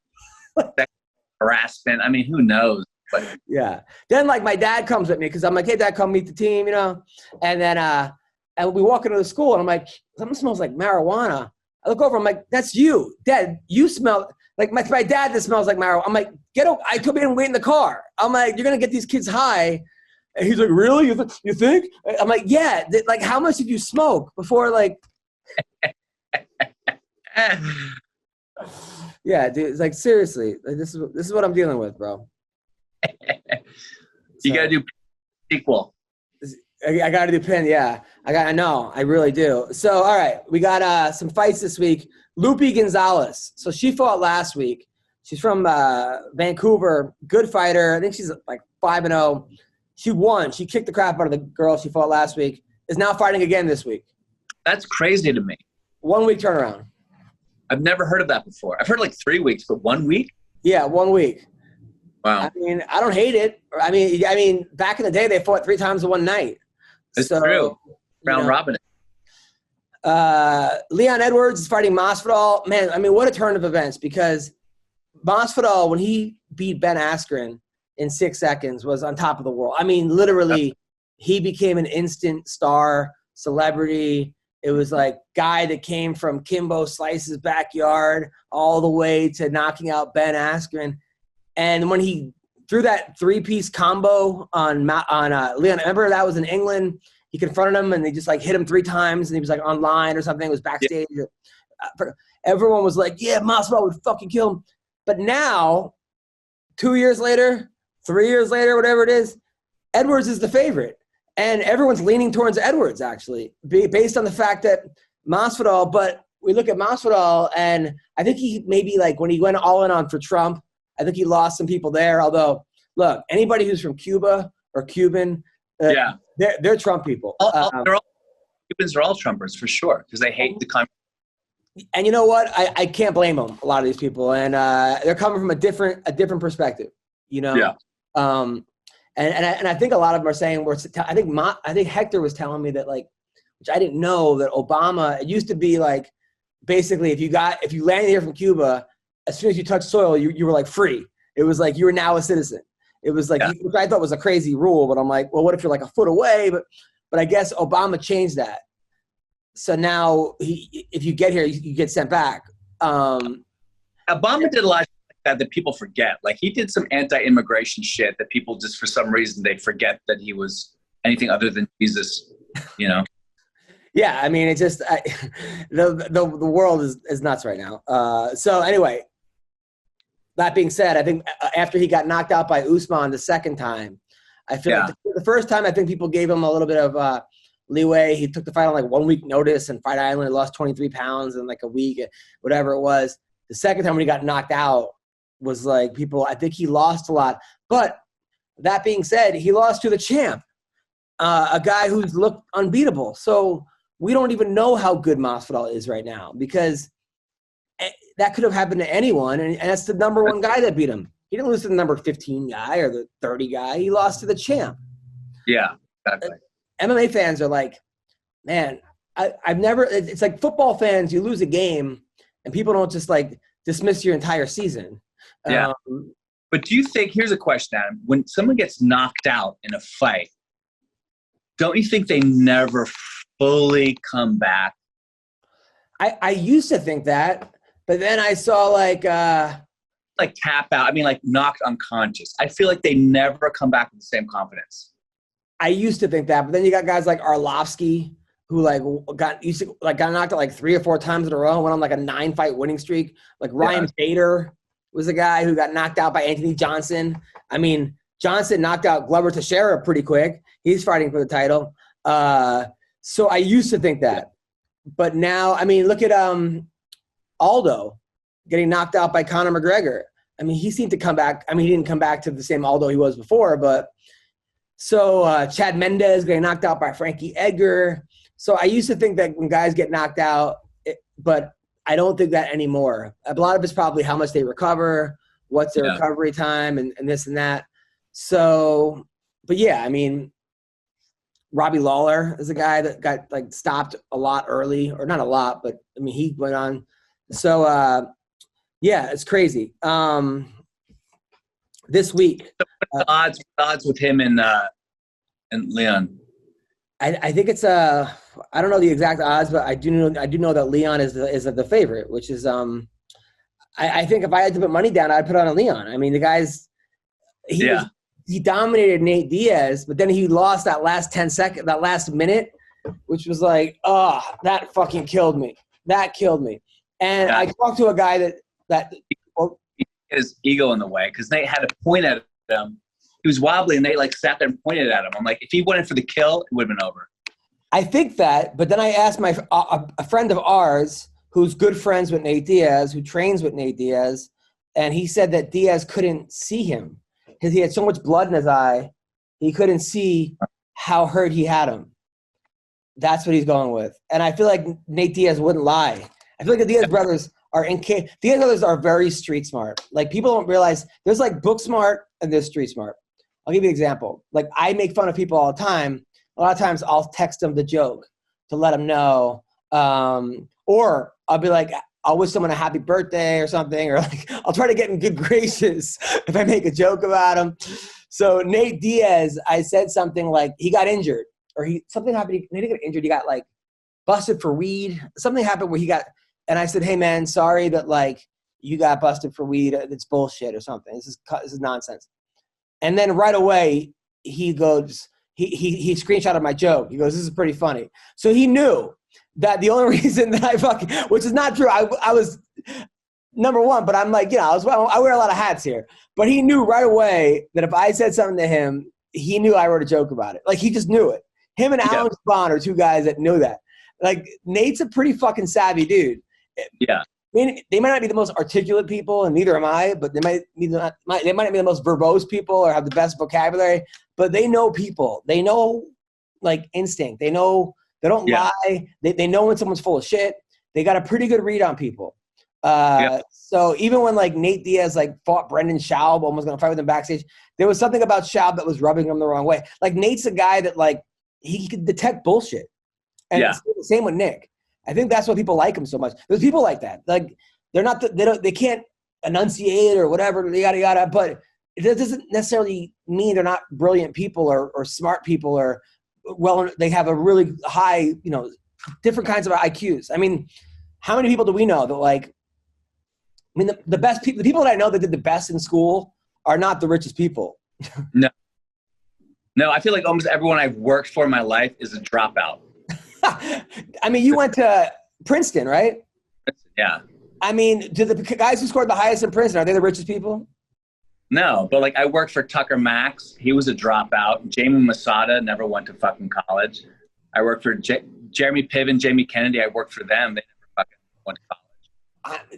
harassment. I mean, who knows? But yeah. Then like my dad comes with me because I'm like, hey, Dad, come meet the team, And then and we walk into the school and I'm like, something smells like marijuana. I look over, I'm like, that's you, Dad. You smell like my dad that smells like marijuana. I'm like, get over. I could be and wait in the car. I'm like, you're gonna get these kids high. And he's like, really? You think? I'm like, yeah. Like, how much did you smoke before? Like, yeah, dude. It's like, seriously, like, this is what I'm dealing with, bro. You gotta do sequel. I gotta do pin. Yeah, I know. I really do. So, all right, we got some fights this week. Loopy Gonzalez. So she fought last week. She's from Vancouver. Good fighter. I think she's like 5-0. She won. She kicked the crap out of the girl she fought last week. Is now fighting again this week. That's crazy to me. 1 week turnaround. I've never heard of that before. I've heard like 3 weeks, but 1 week? Yeah, 1 week. Wow. I mean, I don't hate it. I mean, back in the day, they fought 3 times in one night. It's true. Round robin it. Leon Edwards is fighting Masvidal. Man, I mean, what a turn of events, because Masvidal, when he beat Ben Askren in 6 seconds, was on top of the world. I mean, literally, he became an instant star, celebrity. It was like guy that came from Kimbo Slice's backyard all the way to knocking out Ben Askren. And when he threw that 3-piece combo on Leon, remember that was in England? He confronted him and they just like hit him 3 times and he was like online or something. It was backstage. Yeah. Everyone was like, yeah, Masvidal would fucking kill him. But now, 2 years later, 3 years later, whatever it is, Edwards is the favorite. And everyone's leaning towards Edwards, actually, based on the fact that Masvidal, but we look at Masvidal, and I think he maybe, like, when he went all in on for Trump, I think he lost some people there. Although, look, anybody who's from Cuba or Cuban, they're Trump people. Cubans are all Trumpers, for sure, because they hate the country. And you know what? I can't blame them, a lot of these people. And they're coming from a different perspective, you know? Yeah. And I think a lot of them are saying, I think Hector was telling me that, like, which I didn't know, that Obama, it used to be like, basically, if you landed here from Cuba, as soon as you touched soil, you were like free. It was like you were now a citizen. It was like, which I thought was a crazy rule, but I'm like, well, what if you're like a foot away? But I guess Obama changed that. So now, if you get here, you get sent back. Obama did a lot of shit that people forget. Like, he did some anti-immigration shit that people just, for some reason, they forget that he was anything other than Jesus, you know? Yeah, I mean, it's just the world is nuts right now. So anyway, that being said, I think after he got knocked out by Usman the second time, I feel like the first time I think people gave him a little bit of leeway. He took the fight on like 1 week notice, and Fight Island lost 23 pounds in like a week, whatever it was. The second time when he got knocked out was like I think he lost a lot. But that being said, he lost to the champ, a guy who's looked unbeatable. So we don't even know how good Masvidal is right now, because that could have happened to anyone, and that's the number 1 guy that beat him. He didn't lose to the number 15 guy or the 30 guy. He lost to the champ. Yeah, exactly. MMA fans are like, man, I've never – it's like football fans, you lose a game, and people don't just like dismiss your entire season. Yeah. But do you think – here's a question, Adam. When someone gets knocked out in a fight, don't you think they never fully come back? I used to think that, but then I saw like tap out. I mean, like knocked unconscious. I feel like they never come back with the same confidence. I used to think that, but then you got guys like Arlovsky who got knocked out like 3 or 4 times in a row, went on like a 9-fight winning streak. Like Ryan Bader was a guy who got knocked out by Anthony Johnson. I mean, Johnson knocked out Glover Teixeira pretty quick. He's fighting for the title. So I used to think that. But now, I mean, look at Aldo getting knocked out by Conor McGregor. I mean, he seemed to come back. I mean, he didn't come back to the same Aldo he was before, but so Chad Mendes getting knocked out by Frankie Edgar. So I used to think that when guys get knocked out, but I don't think that anymore. A lot of it's probably how much they recover, what's their recovery time, and this and that. So, but yeah, I mean, Robbie Lawler is a guy that got like stopped a lot early, or not a lot, but I mean, he went on. So, yeah, it's crazy. This week, the odds with him and Leon. I think it's I don't know the exact odds, but I do know that Leon is the favorite, which is I think if I had to put money down, I'd put on a Leon. I mean, the guy's he dominated Nate Diaz, but then he lost that last 10 seconds, that last minute, which was like, oh, that fucking killed me. That killed me. And I talked to a guy that his ego in the way, because Nate had to point at him. He was wobbly, and they like sat there and pointed at him. I'm like, if he went in for the kill, it would have been over. I think that, but then I asked a friend of ours who's good friends with Nate Diaz, who trains with Nate Diaz, and he said that Diaz couldn't see him because he had so much blood in his eye, he couldn't see how hurt he had him. That's what he's going with. And I feel like Nate Diaz wouldn't lie. I feel like the Diaz brothers Diaz brothers are very street smart. Like, people don't realize there's like book smart and there's street smart. I'll give you an example. Like, I make fun of people all the time. A lot of times I'll text them the joke to let them know. Or I'll be like, I'll wish someone a happy birthday or something, or like I'll try to get in good graces if I make a joke about him. So Nate Diaz, I said something like he got injured, or something happened. He didn't get injured. He got like busted for weed. Something happened where he got, and I said, hey man, sorry that like you got busted for weed. It's bullshit or something. This is nonsense. And then right away he goes, he screenshotted my joke. He goes, this is pretty funny. So he knew that the only reason that I fucking, which is not true, I was number one, but I'm like, I wear a lot of hats here. But he knew right away that if I said something to him, he knew I wrote a joke about it. Like, he just knew it. Him and Alan Spawn are two guys that knew that. Like, Nate's a pretty fucking savvy dude. Yeah. I mean, they might not be the most articulate people, and neither am I, but they might not be the most verbose people or have the best vocabulary, but they know people. They know, like, instinct. They know they don't lie. They know when someone's full of shit. They got a pretty good read on people. So even when, like, Nate Diaz, like, fought Brendan Schaub, almost going to fight with him backstage, there was something about Schaub that was rubbing him the wrong way. Like, Nate's a guy that, like, he could detect bullshit. And it's the same with Nick. I think that's why people like him so much. There's people like that. Like, they can't enunciate or whatever, yada, yada, but it doesn't necessarily mean they're not brilliant people or smart people or, well, they have a really high, different kinds of IQs. I mean, how many people do we know that, like, I mean, the best people, the people that I know that did the best in school are not the richest people. No, I feel like almost everyone I've worked for in my life is a dropout. I mean, you went to Princeton, right? Yeah. I mean, do the guys who scored the highest in Princeton, are they the richest people? No, but like I worked for Tucker Max. He was a dropout. Jamie Masada never went to fucking college. I worked for Jeremy Piven, Jamie Kennedy. I worked for them. They never fucking went to college.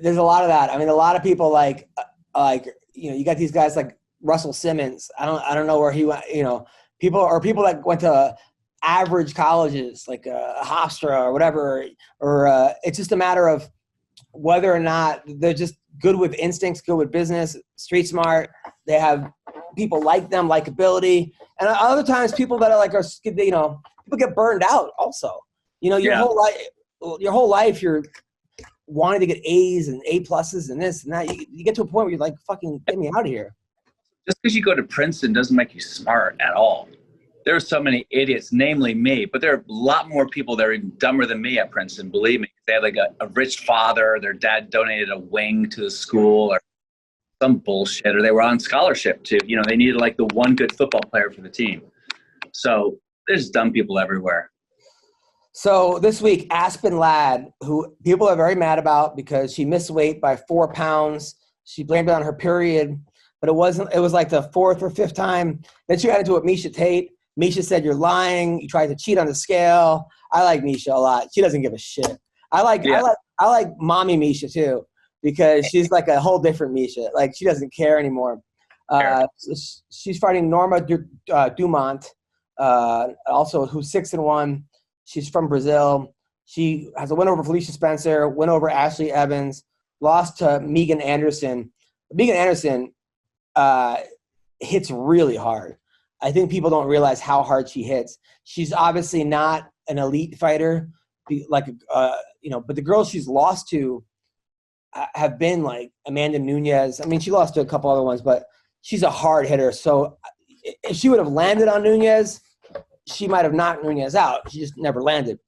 There's a lot of that. I mean, a lot of people like you got these guys like Russell Simmons. I don't know where he went. People that went to average colleges like Hofstra or whatever, or it's just a matter of whether or not they're just good with instincts, good with business, street smart. They have people like them, likability, and other times people that are like people get burned out. Also, your whole life you're wanting to get A's and A pluses and this and that. You get to a point where you're like, fucking get me out of here. Just because you go to Princeton doesn't make you smart at all. There are so many idiots, namely me, but there are a lot more people that are even dumber than me at Princeton, believe me. They had like a rich father, their dad donated a wing to the school or some bullshit, or they were on scholarship too. They needed like the one good football player for the team. So there's dumb people everywhere. So this week, Aspen Ladd, who people are very mad about because she missed weight by 4 pounds. She blamed it on her period, but it wasn't. It was like the 4th or 5th time. Then she got into it with Misha Tate. Misha said, you're lying. You tried to cheat on the scale. I like Misha a lot. She doesn't give a shit. I like mommy Misha too, because she's like a whole different Misha. Like, she doesn't care anymore. She's fighting Norma Dumont, also who's 6-1. She's from Brazil. She has a win over Felicia Spencer, win over Ashley Evans, lost to Megan Anderson. Megan Anderson hits really hard. I think people don't realize how hard she hits. She's obviously not an elite fighter, but the girls she's lost to have been like Amanda Nunes. I mean, she lost to a couple other ones, but she's a hard hitter. So if she would have landed on Nunes, she might have knocked Nunes out. She just never landed.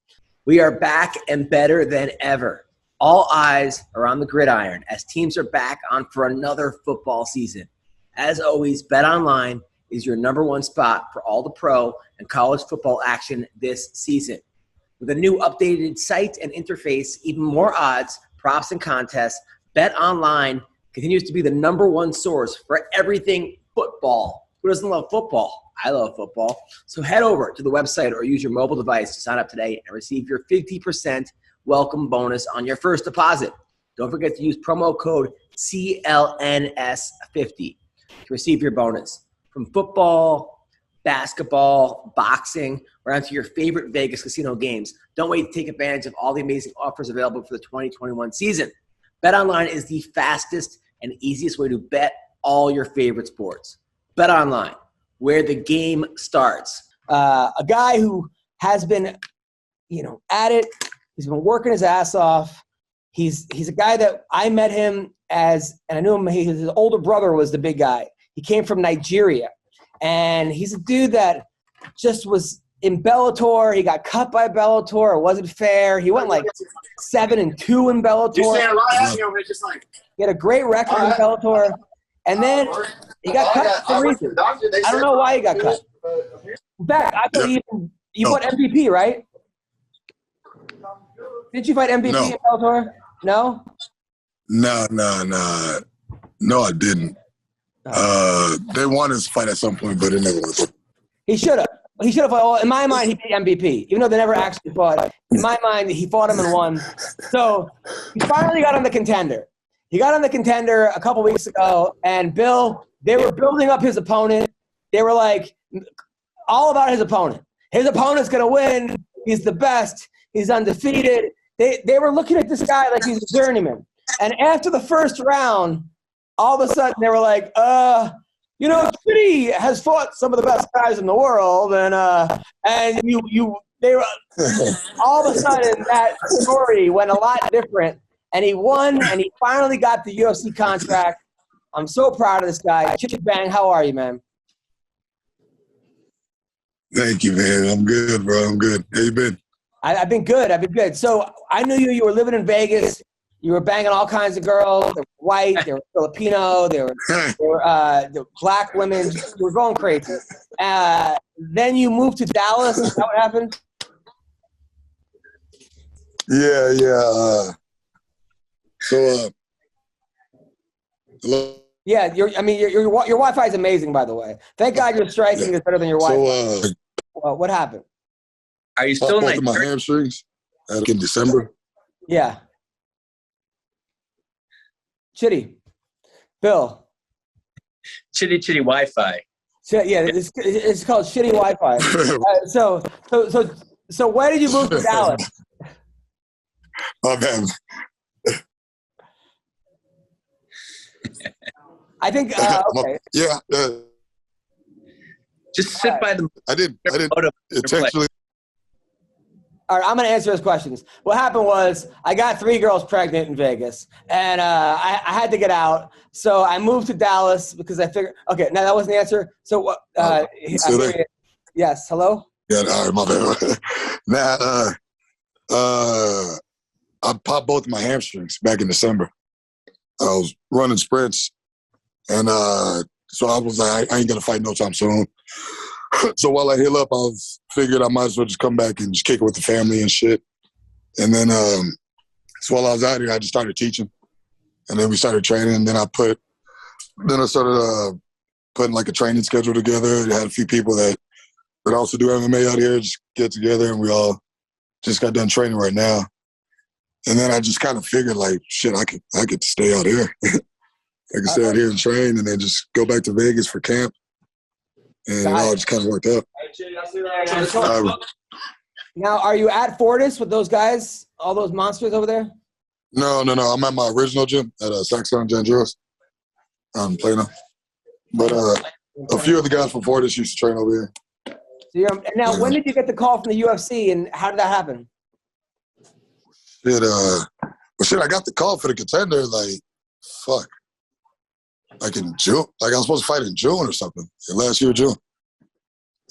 We are back and better than ever. All eyes are on the gridiron as teams are back on for another football season. As always, BetOnline is your number one spot for all the pro and college football action this season. With a new updated site and interface, even more odds, props, and contests, BetOnline continues to be the number one source for everything football. Who doesn't love football? I love football. So head over to the website or use your mobile device to sign up today and receive your 50% welcome bonus on your first deposit. Don't forget to use promo code CLNS50 to receive your bonus. From football, basketball, boxing, or onto your favorite Vegas casino games. Don't wait to take advantage of all the amazing offers available for the 2021 season. BetOnline is the fastest and easiest way to bet all your favorite sports. BetOnline, where the game starts. A guy who has been, at it. He's been working his ass off. He's a guy that I met him as, and I knew him, his older brother was the big guy. He came from Nigeria. And he's a dude that just was in Bellator. He got cut by Bellator. It wasn't fair. He went like 7-2 in Bellator. He had a great record in Bellator. And then he got cut for some reason. I don't know why he got cut. In fact, I believe you fought MVP, right? Didn't you fight MVP in Bellator? No? No, I didn't. They wanted us to fight at some point, but it never was. He should have. He should have fought. Well, in my mind, he beat MVP, even though they never actually fought. In my mind, he fought him and won. So he finally got on the Contender. He got on the Contender a couple weeks ago, and Bill, they were building up his opponent. They were like all about his opponent. His opponent's going to win. He's the best. He's undefeated. They were looking at this guy like he's a journeyman. And after the first round, all of a sudden they were like, Chidi has fought some of the best guys in the world, and they were all of a sudden that story went a lot different, and he won, and he finally got the UFC contract. I'm so proud of this guy. Chidi Bang, how are you, man? Thank you, man. I'm good, bro. I'm good. How you been? I've been good. So I knew you were living in Vegas. You were banging all kinds of girls. They were white. They were Filipino. They were black women. You were going crazy. Then you moved to Dallas. Is that what happened? Yeah. Hello? Yeah, your Wi-Fi is amazing, by the way. Thank God your striking is better than your Wi-Fi. What happened? Are you still in my hamstrings in December? Yeah. Chidi. Bill. Chidi Wi-Fi. Yeah, it's called Chidi Wi-Fi. So why did you move to Dallas? Oh, man. I think, okay. Yeah. Just sit by the. I did intentionally. All right, I'm going to answer his questions. What happened was I got 3 girls pregnant in Vegas, and I had to get out. So I moved to Dallas because I figured – okay, now that wasn't the answer. So yes, hello? Yeah, all right, my bad. I popped both of my hamstrings back in December. I was running sprints, and so I was like, I ain't going to fight no time soon. So while I heal up, I figured I might as well just come back and just kick it with the family and shit. And then so while I was out here, I just started teaching. And then we started training. And then I started putting like a training schedule together. I had a few people that also do MMA out here just get together, and we all just got done training right now. And then I just kind of figured like, shit, I could stay out here. I could stay out here and train and then just go back to Vegas for camp. And it all just kind of worked out. Now, are you at Fortis with those guys, all those monsters over there? No. I'm at my original gym at Saxon Jandros. I'm playing them. But a few of the guys from Fortis used to train over here. So now, when did you get the call from the UFC, and how did that happen? I got the call for the Contender, like in June. Like I was supposed to fight in June or something, last year, June.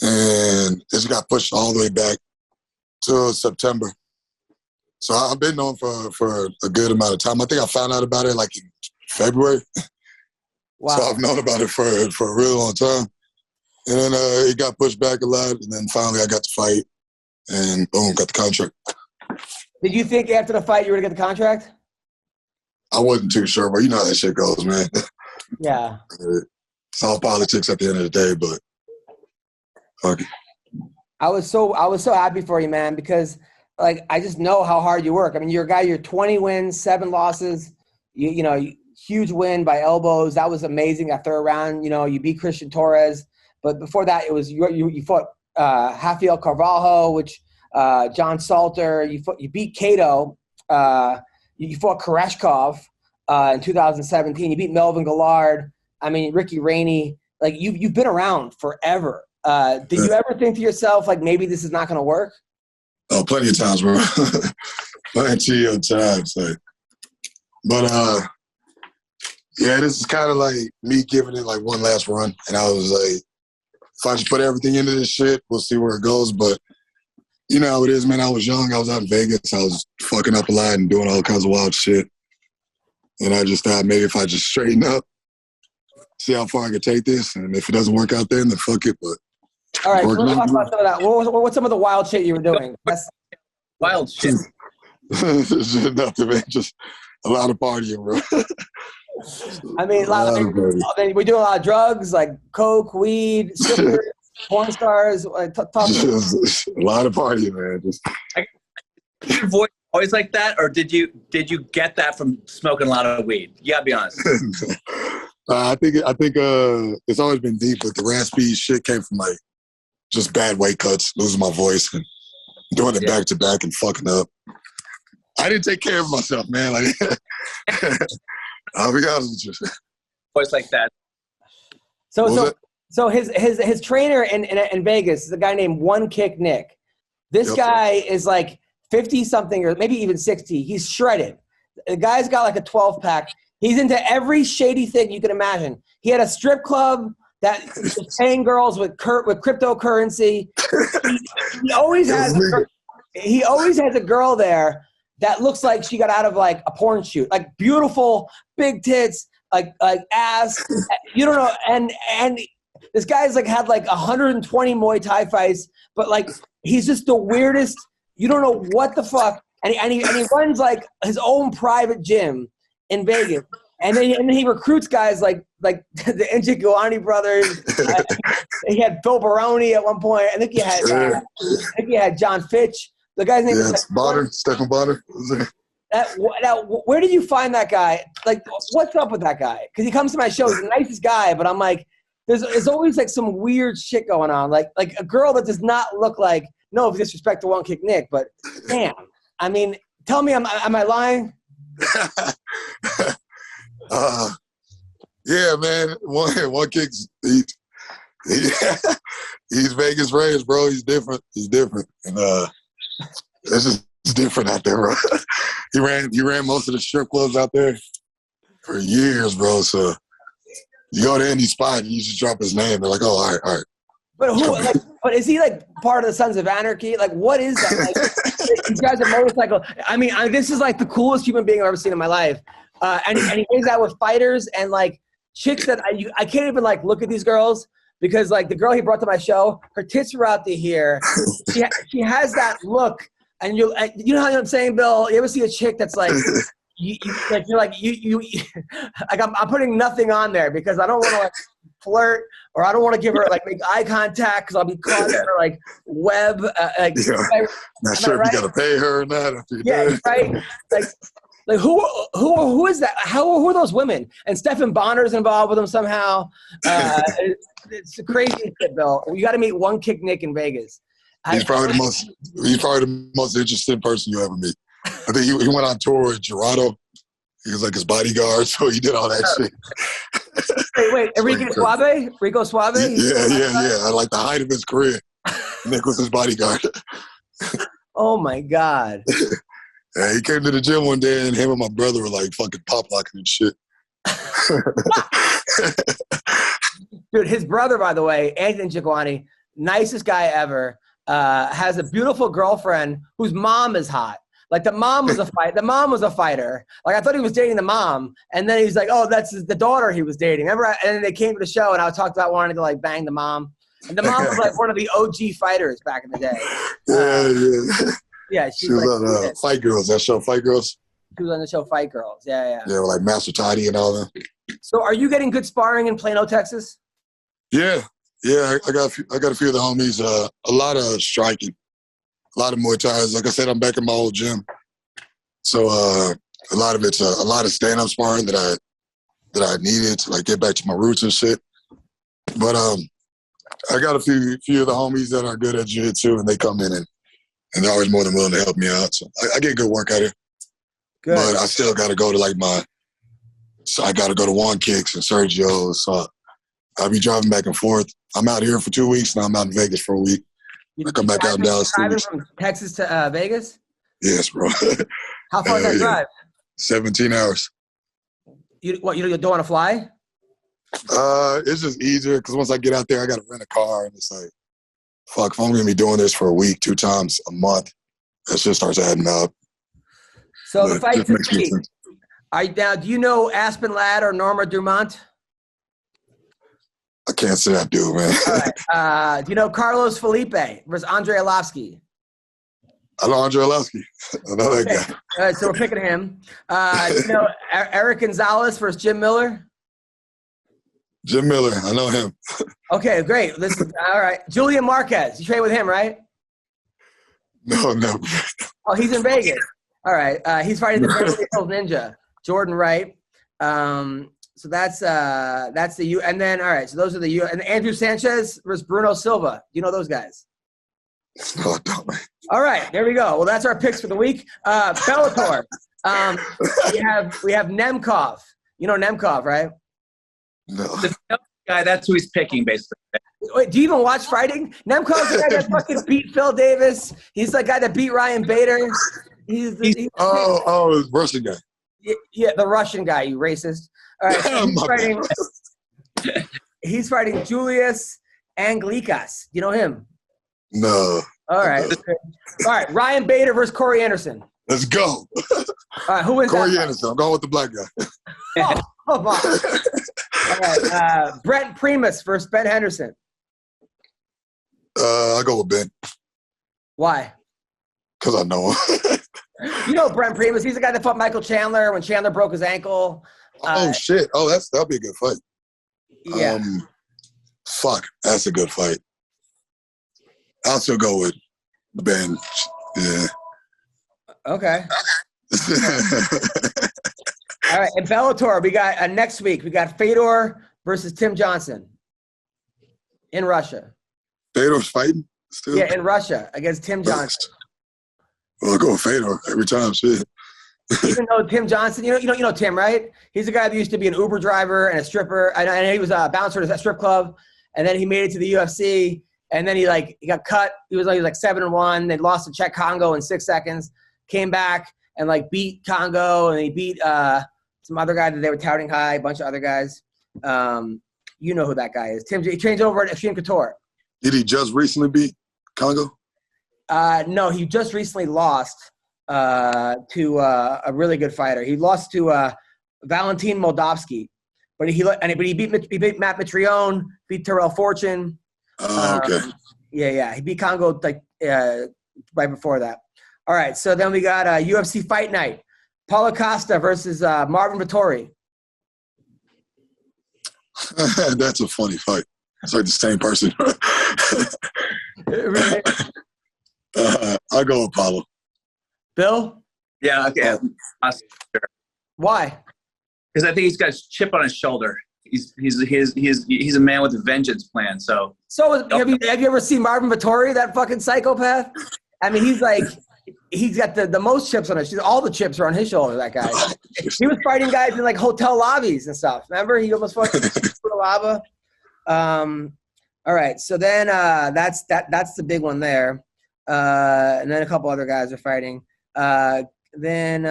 And it just got pushed all the way back to September. So I've been known for a good amount of time. I think I found out about it like in February. Wow. So I've known about it for a real long time. And then it got pushed back a lot. And then finally I got to fight and boom, got the contract. Did you think after the fight you were going to get the contract? I wasn't too sure, but you know how that shit goes, man. Yeah. It's all politics at the end of the day, but fuck it. I was so happy for you, man, because like I just know how hard you work. I mean, you're a guy, you're 20 wins, 7 losses. You know, huge win by elbows. That was amazing. That third round, you beat Christian Torres. But before that, it was you fought Rafael Carvalho, which John Salter. You beat Cato. You fought Koreshkov in 2017. You beat Melvin Gillard. I mean, Ricky Rainey. Like you've been around forever. Did you ever think to yourself like maybe this is not going to work? Oh, plenty of times, bro. Plenty of times. Like But yeah, this is kind of like me giving it like one last run. And I was like, if I just put everything into this shit, we'll see where it goes. But you know how it is, man. I was young. I was out in Vegas. I was fucking up a lot and doing all kinds of wild shit. And I just thought maybe if I just straighten up, see how far I could take this. And if it doesn't work out then fuck it. But all right, so let's talk about some of that. What's some of the wild shit you were doing? Wild shit. Just nothing, man. Just a lot of partying, bro. I mean, we do a lot of drugs, like coke, weed, strippers, porn stars. Just a lot of partying, man. Just your voice always like that, or did you get that from smoking a lot of weed? You gotta be honest. I think it's always been deep, but the raspy shit came from like just bad weight cuts, losing my voice, and doing it back to back and fucking up. I didn't take care of myself, man. Like, I'll be honest with you. Voice like that. So his trainer in Vegas is a guy named One Kick Nick. This guy is like 50-something or maybe even 60. He's shredded. The guy's got like a 12-pack. He's into every shady thing you can imagine. He had a strip club that was paying girls with cryptocurrency. He always has a girl there that looks like she got out of like a porn shoot, like beautiful, big tits, like ass. You don't know, and this guy's like had like 120 Muay Thai fights, but like he's just the weirdest. You don't know what the fuck, and he runs like his own private gym in Vegas, and then he recruits guys like the Njokuani brothers. He had Phil Baroni at one point. I think he had John Fitch. The guy's name is Stephen Bonner. Now, where did you find that guy? Like, what's up with that guy? Because he comes to my show. He's the nicest guy, but I'm like, there's always like some weird shit going on. Like a girl that does not look like, no disrespect to One Kick Nick, but damn. I mean, tell me, am I lying? Yeah, man. One Kick's he's Vegas raised, bro. He's different. And it's just different out there, bro. He ran most of the strip clubs out there for years, bro. So you go to any spot and you just drop his name. They're like, oh, all right. But is he like part of the Sons of Anarchy? Like, what is that? Like, these guys are motorcycle. I mean, this is like the coolest human being I've ever seen in my life. And he hangs out with fighters and like chicks that I can't even like look at these girls because like the girl he brought to my show, her tits were out to here. She has that look. And you know how I'm saying, Bill? You ever see a chick that's like, you're like I'm putting nothing on there because I don't want to like flirt or I don't want to give her like make eye contact because I'll be caught in her like web. Not sure if you gotta pay her or not. Right. Like who is that? Who are those women? And Stephen Bonner's involved with them somehow. It's crazy shit, Bill. You got to meet One Kick Nick in Vegas. He's probably the most interesting person you ever meet. I think he went on tour with Gerardo. He was like his bodyguard, so he did all that shit. Wait, Rico Suave? Yeah. I like the height of his career. Nick was his bodyguard. Oh my God. Yeah, he came to the gym one day and him and my brother were like fucking pop locking and shit. Dude, his brother, by the way, Anthony Njokuani, nicest guy ever. Has a beautiful girlfriend whose mom is hot. Like the mom was a fighter. Like I thought he was dating the mom, and then he's like, "Oh, that's the daughter he was dating." Remember? And then they came to the show, and I talked about wanting to like bang the mom, and the mom was like one of the OG fighters back in the day. Yeah. She was on Fight Girls. That show, Fight Girls. She was on the show Fight Girls. Yeah. Yeah, like Master Toddy and all that. So, are you getting good sparring in Plano, Texas? Yeah. I got a few of the homies. A lot of striking, a lot of Muay Thai. Like I said, I'm back in my old gym, so a lot of it's a lot of stand-up sparring that I needed to like get back to my roots and shit. But I got a few of the homies that are good at jiu-jitsu, and they come in and they're always more than willing to help me out. So I get good work out here. Good. But I still got to go to like so I got to go to One Kicks and Sergio. So I'll be driving back and forth. I'm out here for 2 weeks, now I'm out in Vegas for a week. I come back out in Dallas. Driving from Texas to Vegas? Yes, bro. How far is that drive? 17 hours. You don't want to fly? It's just easier because once I get out there, I got to rent a car, and it's like, fuck, if I'm going to be doing this for a week, 2 times a month, that shit starts adding up. So But the fight it just makes more this week. sense. Now, do you know Aspen Ladd or Norma Dumont? I can't say I do, man. All right. Do you know Carlos Felipe versus Andre Arlovsky? I know Andre Arlovsky. I know that guy. All right, so we're picking him. Do you know Eric Gonzalez versus Jim Miller? Jim Miller, I know him. Okay, great. Listen, all right. Julian Marquez, you train with him, right? No. Oh, he's in Vegas. All right. He's fighting the Beverly Hills Ninja, Jordan Wright. So that's the U. And then, all right, so those are the U. And Andrew Sanchez versus Bruno Silva. Do you know those guys? No, I don't. All right, there we go. Well, that's our picks for the week. Bellator. We have Nemkov. You know Nemkov, right? No. The guy, that's who he's picking, basically. Wait, do you even watch fighting? Nemkov's the guy that fucking beat Phil Davis. He's the guy that beat Ryan Bader. He's Russian guy. Yeah, the Russian guy, you racist. All right, so he's fighting Julius Anglikas. You know him? No. All right. All right, Ryan Bader versus Corey Anderson. Let's go. All right, who wins Corey that Anderson. I'm going with the black guy. Oh, come on. All right, Brent Primus versus Ben Henderson. I go with Ben. Why? Because I know him. You know Brent Primus. He's the guy that fought Michael Chandler when Chandler broke his ankle. Oh, shit. Oh, that'll be a good fight. Yeah. Fuck, that's a good fight. I'll still go with Ben. Yeah. Okay. All right, in Bellator, we got next week, we got Fedor versus Tim Johnson in Russia. Fedor's fighting still? Yeah, in Russia against Tim Johnson. Well, I'll go with Fedor every time, shit. Even though Tim Johnson, you know Tim, right? He's a guy that used to be an Uber driver and a stripper. I know he was a bouncer at a strip club, and then he made it to the UFC, and then he got cut. He was like 7-1. They lost to Czech Congo in 6 seconds. Came back and beat Congo, and he beat some other guy that they were touting high, a bunch of other guys. You know who that guy is. Tim. He trains over at Extreme Couture. Did he just recently beat Congo? No, he just recently lost to a really good fighter. He lost to Valentin Moldavsky, but he beat Matt Mitrione, beat Terrell Fortune. Okay. Yeah. He beat Congo right before that. All right, so then we got UFC Fight Night. Paulo Costa versus Marvin Vettori. That's a funny fight. It's like the same person. I'll go with Paulo. Bill? Yeah, okay. Why? Because I think he's got a chip on his shoulder. He's a man with a vengeance plan. So have you ever seen Marvin Vettori, that fucking psychopath? I mean, he's got the most chips on his shoulder. All the chips are on his shoulder, that guy. He was fighting guys in hotel lobbies and stuff. Remember? He almost fucking put a lava. All right, so then that's the big one there. And then a couple other guys are fighting. Then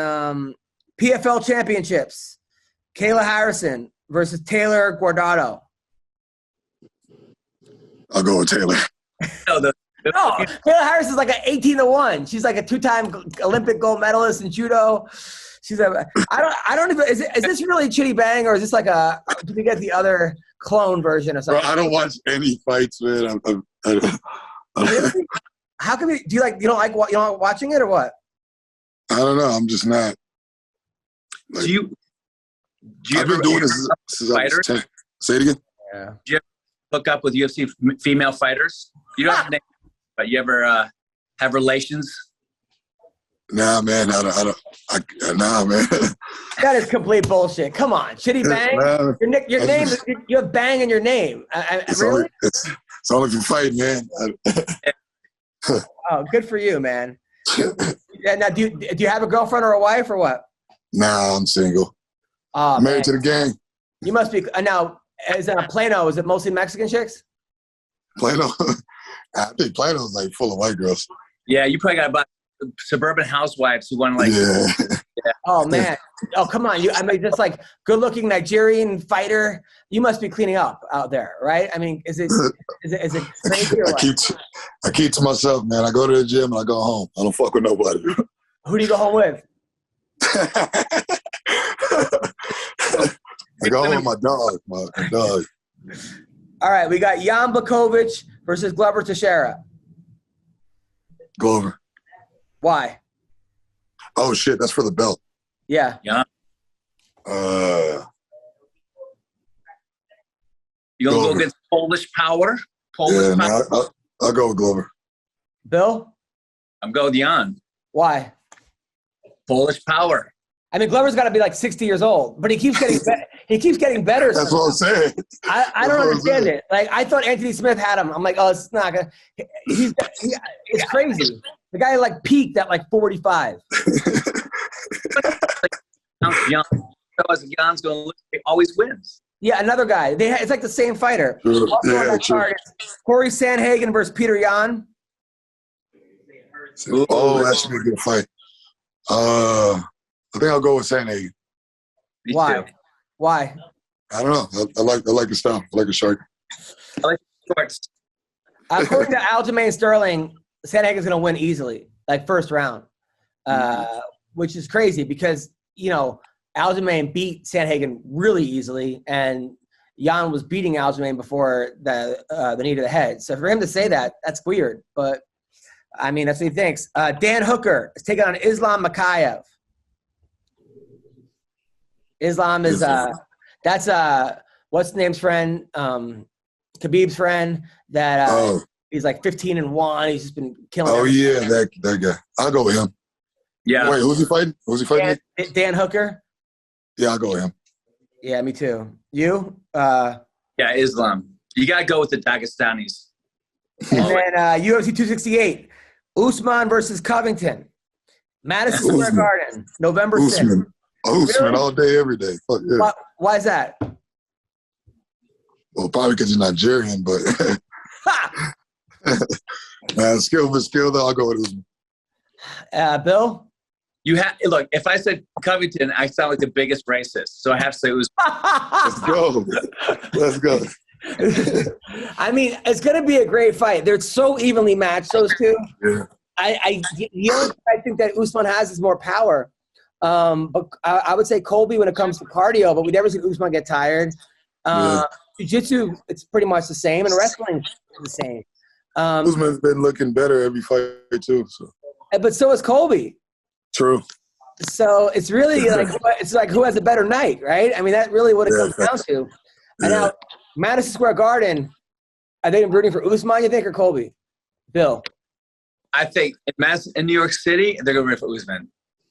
PFL Championships. Kayla Harrison versus Taylor Guardado. I'll go with Taylor. No, Kayla Harris is like an 18-1. She's like a 2-time Olympic gold medalist in judo. She's I don't even. Is this really Chitty Bang, or is this do we get the other clone version or something? Bro, I don't watch any fights, man. Really? How come you don't like watching it or what? I don't know. I'm just not. Do you I've been doing this since I was 10. Say it again. Yeah. Do you ever hook up with UFC female fighters? You don't have to name, but you ever have relations? Nah, man. I don't. Nah, man. That is complete bullshit. Come on, Chitty Bang. Your name. You have Bang in your name. Really? It's only if you fight, man. Oh, good for you, man. Now, do you have a girlfriend or a wife or what? Nah, I'm single. Oh, married to the gang. You must be. Now, is it Plano? Is it mostly Mexican chicks? Plano? I think Plano's full of white girls. Yeah, you probably got about suburban housewives who want to Yeah. Oh man. Oh come on. I mean, just like good-looking Nigerian fighter. You must be cleaning up out there, right? I mean, is it crazy or what? I keep to myself, man. I go to the gym and I go home. I don't fuck with nobody. Who do you go home with? I go home with my dog. My dog. All right, we got Jan Blachowicz versus Glover Teixeira. Glover. Why? Oh shit, that's for the belt. Yeah. Yeah. You gonna go against Polish Power? Power? No, I'll go with Glover. Bill? I'm going with Jan. Why? Polish Power. I mean, Glover's got to be like 60 years old, but he keeps getting better. He keeps getting better. That's what I'm saying. I don't understand it. Like, I thought Anthony Smith had him. I'm like, oh, it's not gonna. It's crazy. The guy like peaked at like 45. Young. As Jan's going to look, he always wins. Yeah, another guy. It's like the same fighter. True. Also Yeah, on that true. card is Corey Sandhagen versus Peter Yan. Oh, that should be a good fight. I think I'll go with Sandhagen. Me Why? too. Why? I don't know. I like the style. I like the shark. I like shorts. According to Aljamain Sterling, Sandhagen's going to win easily, like first round, which is crazy because, you know, Aljamain beat Sandhagen really easily, and Jan was beating Aljamain before the knee to the head. So for him to say that, that's weird. But, I mean, that's what he thinks. Dan Hooker is taking on Islam Makhachev. Islam is that's what's the name's friend, Khabib's friend that he's like 15-1. He's just been killing. Oh everything. yeah, that guy. I'll go with him. Yeah. Wait, who's he fighting? Who's he fighting? Dan Hooker. Yeah, I'll go with him. Yeah, me too. You? Yeah, Islam. You got to go with the Dagestanis. And then UFC 268, Usman versus Covington. Madison Square Garden, November 6th. Usman Really? all day, every day. Fuck yeah. Why is that? Well, probably because he's Nigerian, but man, skill for skill, though, I'll go with Usman. Bill? Look, if I said Covington, I sound like the biggest racist. So I have to say Usman. Let's go. I mean, it's going to be a great fight. They're so evenly matched, those two. Yeah. The only thing I think that Usman has is more power. But I would say Colby when it comes to cardio, but we never seen Usman get tired. Jiu-jitsu, it's pretty much the same, and wrestling is the same. Usman's been looking better every fight, too. So. But so is Colby. True. So it's really like who has a better night, right? I mean, that's really what it comes down to. And now, Madison Square Garden, are they rooting for Usman, you think, or Colby? Bill? I think in New York City, they're going to root for Usman.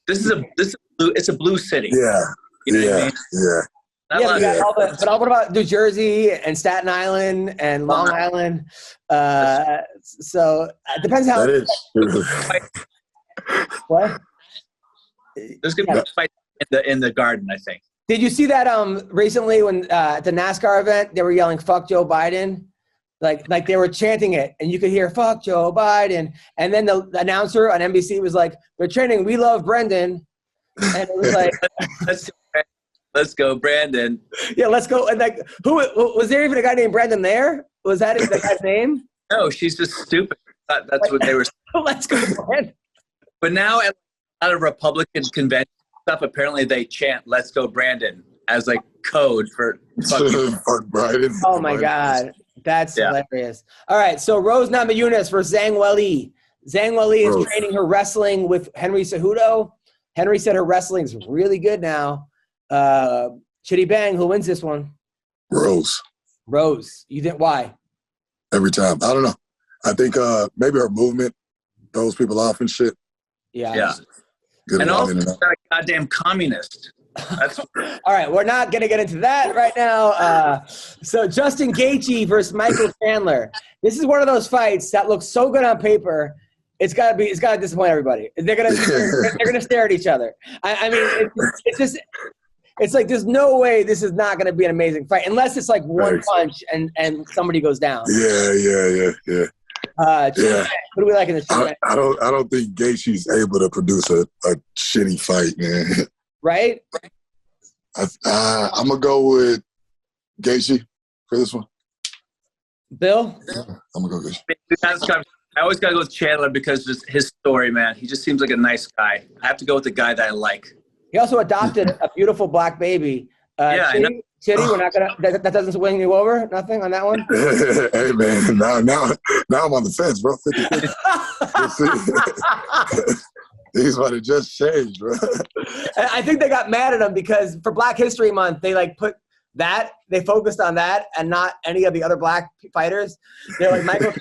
It's a blue city. Yeah. You know what I mean? Yeah. But what about New Jersey and Staten Island and Long Island? So it depends how. That is. What? There's going to be a fight in the Garden, I think. Did you see that recently when at the NASCAR event they were yelling "Fuck Joe Biden"? Like they were chanting it, and you could hear "Fuck Joe Biden," and then the announcer on NBC was like, "They're chanting We Love Brendan," and it was like, "Let's go, Brandon." Yeah, let's go. And like, who was there? Even a guy named Brandon there? Was that the guy's name? No, she's just stupid. That's what they were saying. Let's go, Brandon. But now at a lot of Republican convention stuff, apparently they chant "Let's go, Brandon" as like code for Biden. Oh my God. That's hilarious. All right, so Rose Namajunas versus Zhang Weili. Zhang Weili is training her wrestling with Henry Cejudo. Henry said her wrestling is really good now. Chitty Bang, who wins this one? Rose. You think why? Every time. I don't know. I think maybe her movement throws people off and shit. Yeah. And also, she's not a goddamn communist. That's all right, we're not going to get into that right now. So Justin Gaichy versus Michael Chandler. This is one of those fights that looks so good on paper. It's got to disappoint everybody. They're going to stare at each other. I mean, it's like there's no way this is not going to be an amazing fight unless it's like one punch and somebody goes down. Yeah. Yeah. What do we like in the show? I don't think Gaichy's able to produce a shitty fight, man. Right? I'm gonna go with Gaichy for this one. Bill? I'm gonna go Gaichy. I always gotta go with Chandler because just his story, man. He just seems like a nice guy. I have to go with the guy that I like. He also adopted a beautiful black baby. Yeah, Chidi, we're not gonna. That doesn't swing you over. Nothing on that one. Hey man, now I'm on the fence, bro. 50-50. These might have just changed, bro. I think they got mad at him because for Black History Month, they they focused on that and not any of the other black fighters. They're like Michael,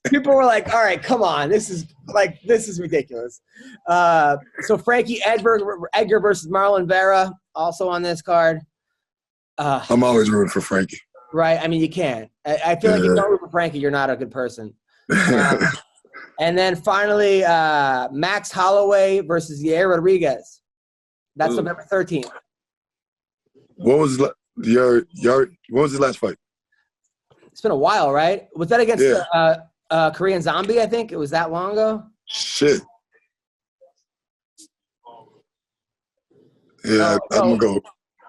people were like, all right, come on, this is ridiculous. So Frankie Edgar versus Marlon Vera also on this card. I'm always rooting for Frankie. Right, I mean you can't. I feel like if you don't root for Frankie, you're not a good person. And then finally, Max Holloway versus Yair Rodriguez. That's November 13th. What was the last fight? It's been a while, right? Was that against Korean Zombie, I think? It was that long ago? Shit. Yeah, I'm going to go.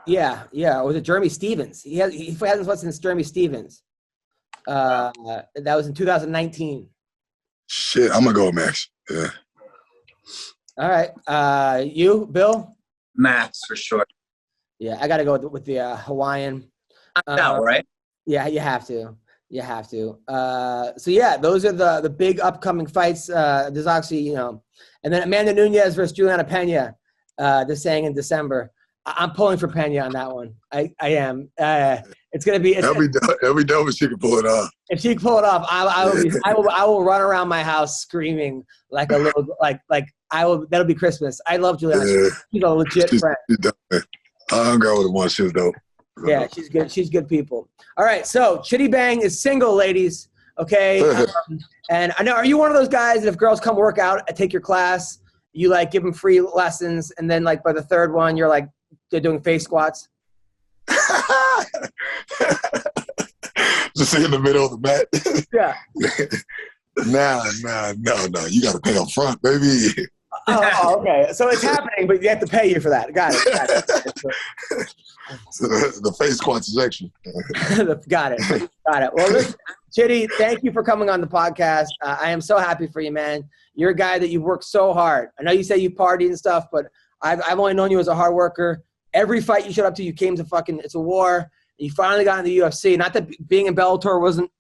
Yeah. Or was it Jeremy Stevens? He hasn't fought since Jeremy Stevens. That was in 2019. Shit, I'm going to go Max. Yeah. All right. You, Bill? Max, for sure. Yeah, I got to go with the Hawaiian. Right? Yeah, you have to. So, yeah, those are the big upcoming fights. There's actually, and then Amanda Nunes versus Juliana Pena, they're saying in December. I'm pulling for Pena on that one. I am. It's going to be. It'll be dope if she can pull it off. If she can pull it off, I will run around my house screaming like a little, that'll be Christmas. I love Juliana. Yeah. She's a legit friend. I'm going with one. She's dope. Yeah, she's good. She's good people. All right, so Chidi Bang is single, ladies. Okay, and I know. Are you one of those guys that if girls come work out, take your class, you give them free lessons, and then by the third one, you're they're doing face squats? Just in the middle of the mat. Yeah. No. You got to pay up front, baby. Oh, okay. So it's happening, but you have to pay you for that. Got it. So the face squats is extra. Got it. Well, listen, Chidi, thank you for coming on the podcast. I am so happy for you, man. You're a guy that you've worked so hard. I know you say you partied and stuff, but I've only known you as a hard worker. Every fight you showed up to, you came to it's a war. You finally got in the UFC. Not that being in Bellator wasn't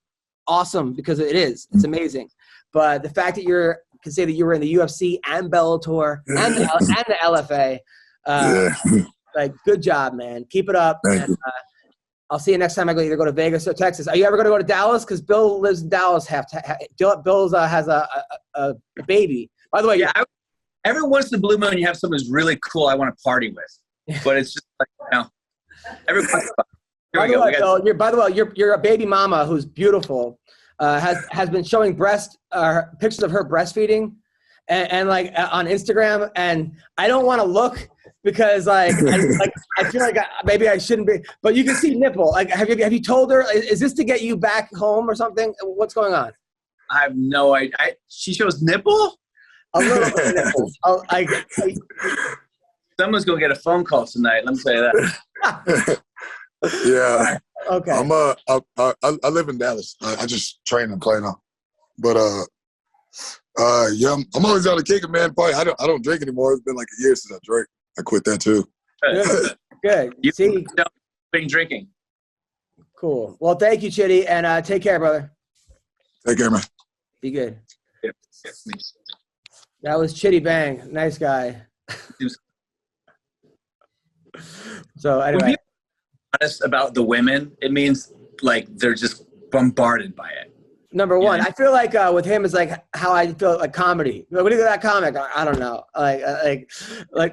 awesome, because it is. It's amazing. But the fact that you can say that you were in the UFC and Bellator and the LFA, good job, man. Keep it up. And, I'll see you next time I either go to Vegas or Texas. Are you ever going to go to Dallas? Because Bill lives in Dallas. Bill has a baby. By the way, every once in a blue moon, you have someone who's really cool I want to party with. But it's just everybody. By the way, you're a baby mama who's beautiful. Has been showing pictures of her breastfeeding, and on Instagram, and I don't want to look because I feel like maybe I shouldn't be, but you can see nipple. Have you told her? Is this to get you back home or something? What's going on? I have no idea. She shows nipple. A little bit of nipple. Someone's gonna get a phone call tonight. Let me tell you that. Yeah. Okay. I live in Dallas. I just train and play now. But I'm always out of kicking, man. Probably I don't drink anymore. It's been like a year since I drank. I quit that too. Good. You see, been drinking. Cool. Well, thank you, Chidi, and take care, brother. Take care, man. Be good. Yeah. That was Chidi Bang. Nice guy. So anyway. When people are honest about the women, it means they're just bombarded by it. Number one, I feel like with him is how I feel like comedy. What do you think of that comic? I don't know.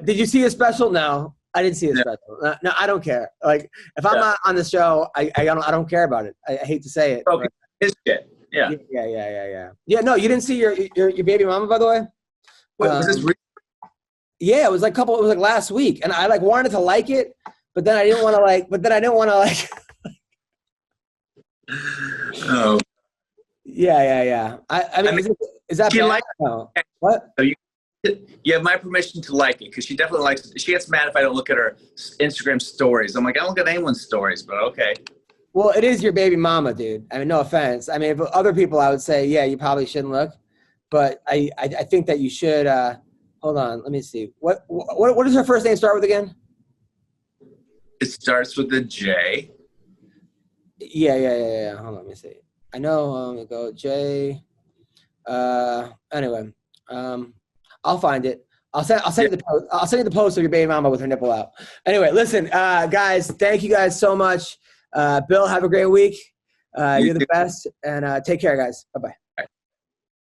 Did you see his special? No, I didn't see his special. No, I don't care. If I'm not on the show, I don't care about it. I hate to say it. Okay. His shit. Yeah. Yeah. No, you didn't see your baby mama, by the way. Wait, was this real? Yeah, it was it was last week, and I wanted to like it, but then I didn't want to But then I didn't want to Oh, Yeah. I mean, is that she bad? likes No. What? so you have my permission to like it, because she definitely likes it. She gets mad if I don't look at her Instagram stories. I'm like, I don't look at anyone's stories, but okay. Well, it is your baby mama, dude. I mean, no offense. I mean, if other people, I would say, yeah, you probably shouldn't look. But I think that you should. Hold on, let me see. What does her first name start with again? It starts with a J. Yeah. Hold on, let me see. I know. Let me go J. Anyway, I'll find it. I'll send you the post. I'll send you the post of your baby mama with her nipple out. Anyway, listen, guys. Thank you guys so much. Bill, have a great week. You're the best, and take care, guys. Bye-bye.